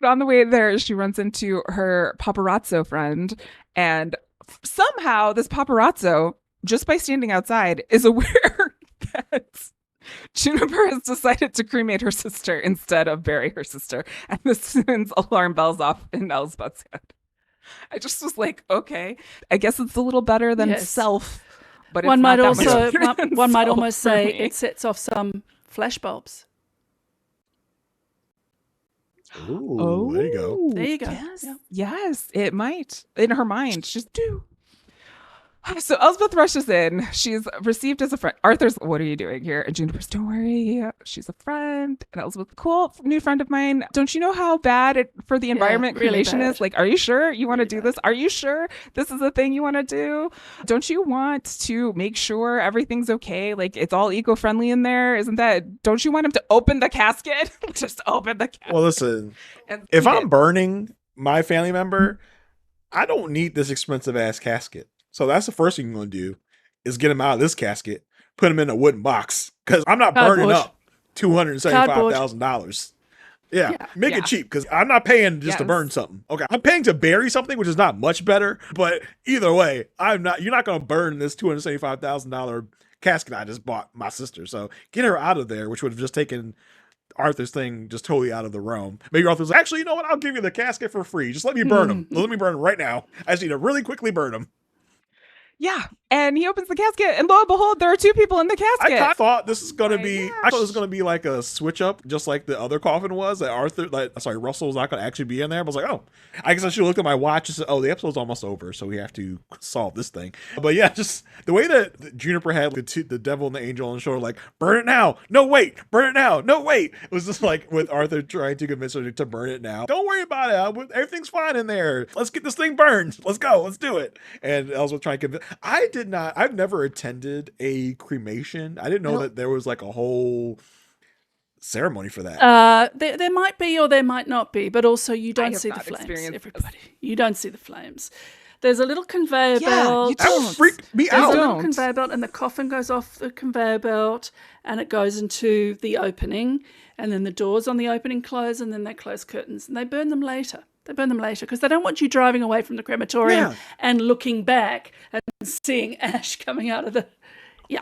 Speaker 2: But on the way there, she runs into her paparazzo friend, and somehow this paparazzo, just by standing outside, is aware that Juniper has decided to cremate her sister instead of bury her sister, and this sends alarm bells off in Elsbeth's head. I just was like, okay, I guess it's a little better than
Speaker 3: Yes.
Speaker 2: self, but it's
Speaker 3: One
Speaker 2: not
Speaker 3: might
Speaker 2: that much
Speaker 3: also
Speaker 2: better than
Speaker 3: one might
Speaker 2: self
Speaker 3: almost
Speaker 2: for
Speaker 3: say
Speaker 2: me.
Speaker 3: it sets off some flashbulbs.
Speaker 1: Ooh, there you go.
Speaker 3: There you go.
Speaker 2: Yes,
Speaker 3: Yeah.
Speaker 2: yes, it might. In her mind, she's do. So Elsbeth rushes in. She's received as a friend. Arthur's, what are you doing here? And Juniper's, don't worry, she's a friend. And Elsbeth, cool, new friend of mine. Don't you know how bad it for the environment
Speaker 3: really
Speaker 2: cremation
Speaker 3: bad.
Speaker 2: is? Like, are you sure you want to
Speaker 3: Really
Speaker 2: do
Speaker 3: bad.
Speaker 2: this? Are you sure this is a thing you want to do? Don't you want to make sure everything's okay? Like, it's all eco-friendly in there, isn't that? Don't you want him to open the casket? Just open the casket.
Speaker 1: Well, listen,
Speaker 2: and
Speaker 1: if
Speaker 2: eat
Speaker 1: I'm
Speaker 2: it.
Speaker 1: burning my family member, I don't need this expensive ass casket. So that's the first thing you're going to do is get him out of this casket, put him in a wooden box, because I'm not burning
Speaker 3: Cardboard.
Speaker 1: up $275,000. Yeah,
Speaker 3: Yeah.
Speaker 1: make
Speaker 2: Yeah.
Speaker 1: it cheap because I'm not paying just to
Speaker 2: Yes.
Speaker 1: burn something. Okay, I'm paying to bury something, which is not much better. But either way, I'm not. You're not going to burn this $275,000 casket I just bought my sister. So get her out of there, which would have just taken Arthur's thing just totally out of the realm. Maybe Arthur's like, actually, you know what? I'll give you the casket for free. Just let me burn him. Let me burn him right now. I just need to really quickly burn him.
Speaker 2: Yeah. And he opens the casket, and lo and behold, there are two people in the
Speaker 1: I
Speaker 2: casket.
Speaker 1: kind of thought this is gonna
Speaker 2: My
Speaker 1: be.
Speaker 2: gosh.
Speaker 1: I thought this was gonna be like a switch up, just like the other coffin was. That Russell was not gonna actually be in there. But I was like, oh, I guess I should have looked at my watch and said, oh, the episode's almost over, so we have to solve this thing. But yeah, just the way that Juniper had the devil and the angel on the shoulder, like, burn it now, no wait, burn it now, no wait. It was just like with Arthur trying to convince her to burn it now. Don't worry about it. Everything's fine in there. Let's get this thing burned. Let's go. Let's do it. And Elsbeth trying to convince. I did not. I've never attended a cremation. I didn't know that there was like a whole ceremony for that.
Speaker 3: There might be or there might not be, but also you don't
Speaker 2: have
Speaker 3: see the
Speaker 2: not
Speaker 3: flames,
Speaker 2: experienced
Speaker 3: everybody. You don't see the flames. There's a little conveyor
Speaker 2: Yeah,
Speaker 3: belt.
Speaker 2: you
Speaker 1: That would
Speaker 2: don't.
Speaker 1: freak me
Speaker 3: There's
Speaker 1: out.
Speaker 3: a little
Speaker 2: Don't.
Speaker 3: conveyor belt, and the coffin goes off the conveyor belt, and it goes into the opening, and then the doors on the opening close, and then they close curtains, and they burn them later. They burn them later because they don't want you driving away from the crematorium and looking back and seeing ash coming out of the... Yeah.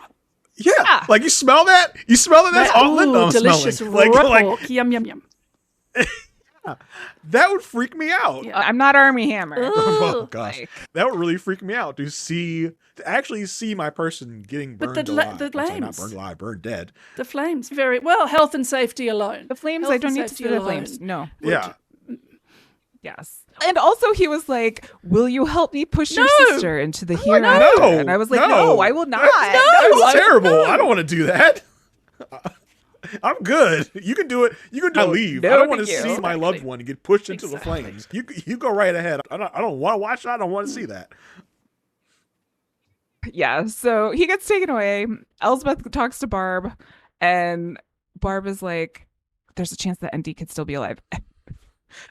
Speaker 1: Yeah. Like, you smell that? You smell it? That's all Linda I'm
Speaker 3: delicious
Speaker 1: smelling.
Speaker 3: raw pork. Yum, yum, yum.
Speaker 1: That would freak me out.
Speaker 3: Yeah.
Speaker 2: I'm not Army Hammer.
Speaker 1: Oh gosh,
Speaker 2: Like-
Speaker 1: that would really freak me out to actually see my person getting
Speaker 3: But
Speaker 1: burned
Speaker 3: the
Speaker 1: alive.
Speaker 3: the
Speaker 1: I'm sorry, not
Speaker 3: flames.
Speaker 1: burned alive, burned dead.
Speaker 3: The flames. Very well, health and safety alone.
Speaker 2: The flames,
Speaker 3: Health
Speaker 2: I don't
Speaker 3: and
Speaker 2: need to
Speaker 3: safety
Speaker 2: see the
Speaker 3: alone.
Speaker 2: flames. No.
Speaker 1: Yeah,
Speaker 2: Yes. And also he was like, will you help me push your
Speaker 3: No.
Speaker 2: sister into the
Speaker 3: wanna-
Speaker 2: hereafter?
Speaker 1: no,
Speaker 2: And I was like, no, I will not.
Speaker 1: That's terrible. I don't want to do that. I'm good. You can do it. You can
Speaker 2: Oh,
Speaker 1: leave.
Speaker 2: no,
Speaker 1: I don't want to
Speaker 2: thank you.
Speaker 1: see my loved one get pushed into the flames. You go right ahead. I don't want to watch that. I don't want to see that.
Speaker 2: Yeah, so he gets taken away. Elsbeth talks to Barb, and Barb is like, there's a chance that ND could still be alive.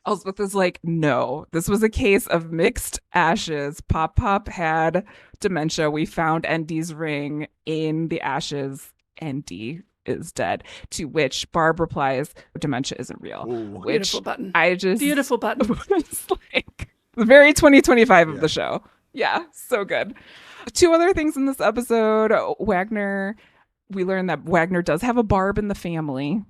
Speaker 2: Elsbeth is like, no, this was a case of mixed ashes. Pop had dementia. We found ND's ring in the ashes. ND is dead. To which Barb replies, dementia isn't real.
Speaker 1: Ooh.
Speaker 2: Which
Speaker 3: Beautiful button.
Speaker 2: I just
Speaker 3: Beautiful button.
Speaker 2: was like very 2025 of
Speaker 1: Yeah.
Speaker 2: the show. Yeah, so good. Two other things in this episode. Wagner, we learned that Wagner does have a Barb in the family.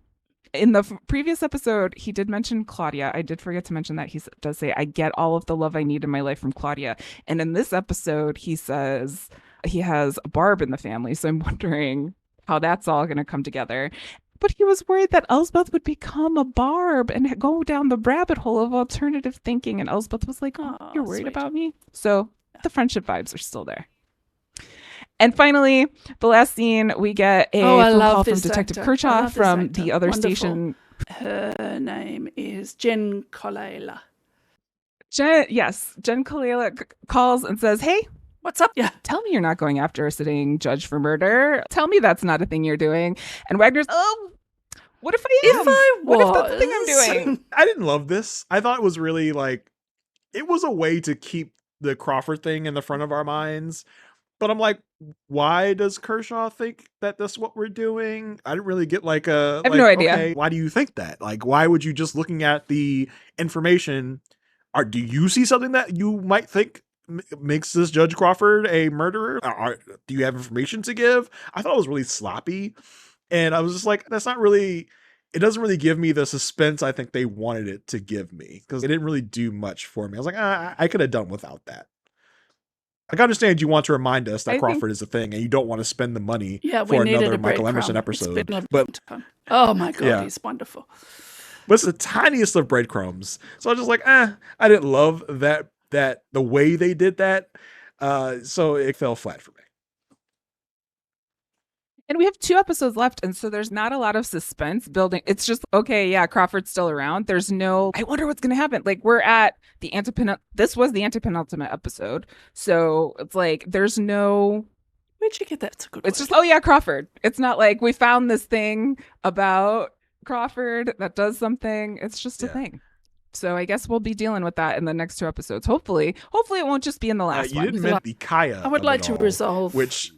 Speaker 2: In the previous episode, he did mention Claudia. I did forget to mention that. He does say, I get all of the love I need in my life from Claudia. And in this episode, he says he has a Barb in the family. So I'm wondering how that's all going to come together. But he was worried that Elsbeth would become a Barb and go down the rabbit hole of alternative thinking. And Elsbeth was like, oh, you're worried
Speaker 3: sweet.
Speaker 2: about me? So the friendship vibes are still there. And finally, the last scene, we get a
Speaker 3: I
Speaker 2: phone
Speaker 3: love
Speaker 2: call from
Speaker 3: this
Speaker 2: Detective
Speaker 3: actor. I
Speaker 2: Kershaw
Speaker 3: love this
Speaker 2: from
Speaker 3: actor.
Speaker 2: the other
Speaker 3: Wonderful.
Speaker 2: station.
Speaker 3: Her name is Jen Colella.
Speaker 2: Jen Kalela calls and says, hey,
Speaker 3: What's up? Yeah.
Speaker 2: tell me you're not going after a sitting judge for murder. Tell me that's not a thing you're doing. And Wagner's, oh, what if I am?
Speaker 3: If I was,
Speaker 2: What if that's the thing I'm doing?
Speaker 1: I didn't love this. I thought it was really like, it was a way to keep the Crawford thing in the front of our minds. But I'm like, why does Kershaw think that that's what we're doing? I didn't really get like a.
Speaker 2: I have no idea.
Speaker 1: Okay, why do you think that? Like, why would you just looking at the information? Do you see something that you might think makes this Judge Crawford a murderer? Do you have information to give? I thought it was really sloppy, and I was just like, that's not really. It doesn't really give me the suspense I think they wanted it to give me because it didn't really do much for me. I was like, I could have done without that. Like, I understand you want to remind us that Crawford is a thing and you don't want to spend the money for another Michael Emerson episode. But
Speaker 3: oh my God,
Speaker 1: Yeah.
Speaker 3: he's wonderful.
Speaker 1: but it's the tiniest of breadcrumbs. So I was just like, I didn't love that the way they did that. So it fell flat for me.
Speaker 2: And we have 2 episodes left, and so there's not a lot of suspense building. It's just, okay, yeah, Crawford's still around. There's no, I wonder what's going to happen. Like, we're at the this was the antepenultimate episode. So it's like, there's no,
Speaker 3: Where'd you get that? It's a good
Speaker 2: it's
Speaker 3: word.
Speaker 2: just, oh yeah, Crawford. It's not like we found this thing about Crawford that does something. It's just a thing. So I guess we'll be dealing with that in the next 2 episodes. Hopefully it won't just be in the last
Speaker 1: You
Speaker 2: one.
Speaker 1: didn't mention the Kaya.
Speaker 3: I would
Speaker 1: of
Speaker 3: like
Speaker 1: it
Speaker 3: to
Speaker 1: all,
Speaker 3: resolve.
Speaker 1: Which.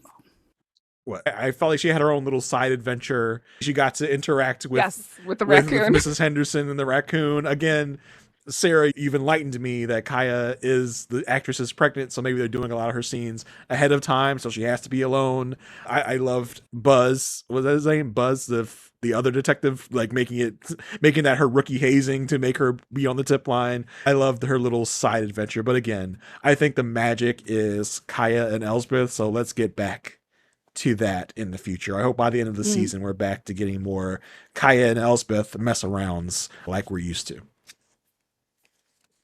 Speaker 1: What I felt like she had her own little side adventure. She got to interact with
Speaker 2: with the
Speaker 1: with
Speaker 2: raccoon.
Speaker 1: Mrs. Henderson and the raccoon. Again, Sarah, you've enlightened me that Kaya the actress is pregnant, so maybe they're doing a lot of her scenes ahead of time, so she has to be alone. I loved Buzz. Was that his name? Buzz, the other detective, like making that her rookie hazing to make her be on the tip line. I loved her little side adventure. But again, I think the magic is Kaya and Elsbeth, so let's get back to that in the future. I hope by the end of the season we're back to getting more Kaya and Elsbeth mess arounds like we're used to.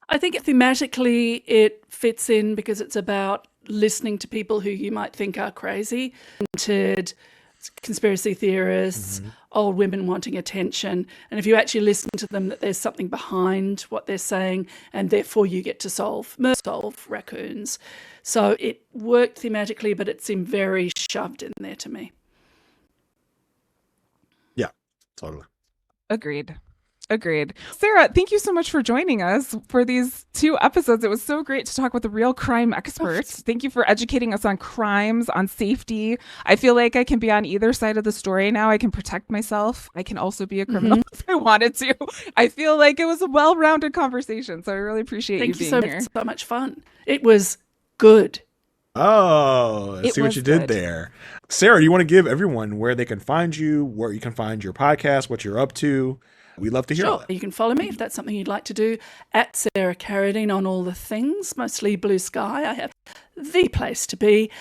Speaker 3: I think thematically it fits in because it's about listening to people who you might think are crazy, conspiracy theorists, old women wanting attention. And if you actually listen to them, that there's something behind what they're saying, and therefore you get to solve raccoons. So it worked thematically, but it seemed very shoved in there to me.
Speaker 1: Yeah, totally.
Speaker 2: Agreed. Sarah, thank you so much for joining us for these 2 episodes. It was so great to talk with a real crime expert. Thank you for educating us on crimes, on safety. I feel like I can be on either side of the story now. I can protect myself. I can also be a criminal if I wanted to. I feel like it was a well-rounded conversation, so I really appreciate you being here.
Speaker 3: It's so much fun. It was good.
Speaker 1: Oh, I see what you did there. Sarah, do you want to give everyone where they can find you, where you can find your podcast, what you're up to? We'd love to hear all that.
Speaker 3: You can follow me if that's something you'd like to do at Sarah Carradine on all the things, mostly Blue Sky. I have the place to be.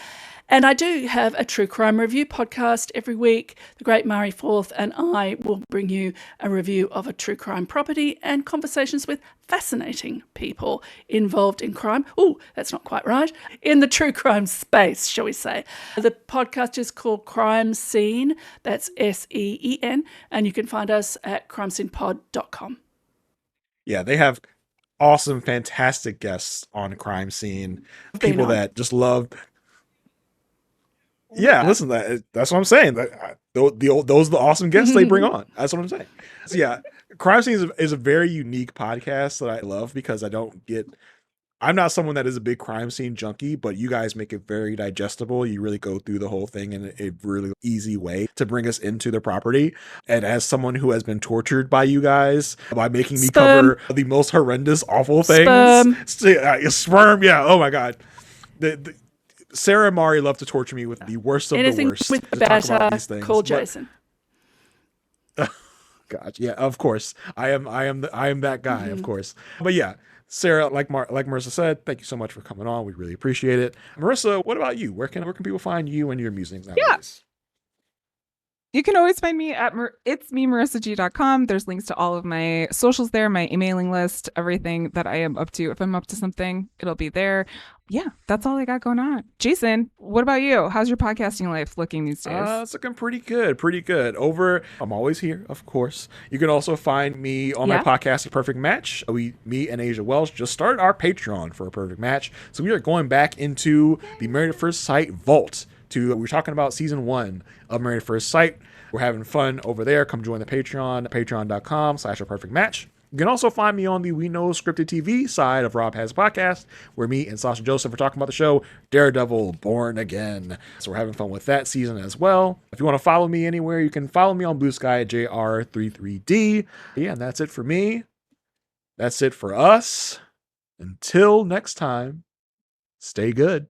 Speaker 3: And I do have a true crime review podcast every week. The great Murray Forth and I will bring you a review of a true crime property and conversations with fascinating people involved in crime. Oh, that's not quite right. In the true crime space, shall we say. The podcast is called Crime Scene. That's SEEN. And you can find us at crimescenepod.com.
Speaker 1: Yeah, they have awesome, fantastic guests on Crime Scene. People that just love... Yeah, listen, that's what I'm saying. Those are the awesome guests they bring on. That's what I'm saying. So yeah, Crime Scene is a very unique podcast that I love because I'm not someone that is a big crime scene junkie, but you guys make it very digestible. You really go through the whole thing in a really easy way to bring us into the property. And as someone who has been tortured by you guys by making me cover the most horrendous, awful things. Sperm. Yeah. Oh my God. Sarah and Mari love to torture me with the worst of the worst.
Speaker 3: With banter, call Jason.
Speaker 1: God, yeah, of course. I am that guy, of course. But yeah, Sarah, like Marissa said, thank you so much for coming on. We really appreciate it. Marissa, what about you? Where can people find you and your musings nowadays?
Speaker 2: Yeah. You can always find me at itsmemarissag.com. There's links to all of my socials there, my emailing list, everything that I am up to. If I'm up to something, it'll be there. Yeah, that's all I got going on. Jason, what about you? How's your podcasting life looking these days?
Speaker 1: It's looking pretty good. I'm always here, of course. You can also find me on my podcast, A Perfect Match. Me and Asia Welsh just started our Patreon for A Perfect Match. So we are going back into the Married at First Sight vault. We're talking about season 1 of Married at First Sight. We're having fun over there. Come join the Patreon, patreon.com/aperfectmatch. You can also find me on the We Know Scripted TV side of Rob Has a Podcast, where me and Sasha Joseph are talking about the show Daredevil Born Again. So we're having fun with that season as well. If you want to follow me anywhere, you can follow me on Blue Sky at JR33D. Yeah, and that's it for me. That's it for us. Until next time, stay good.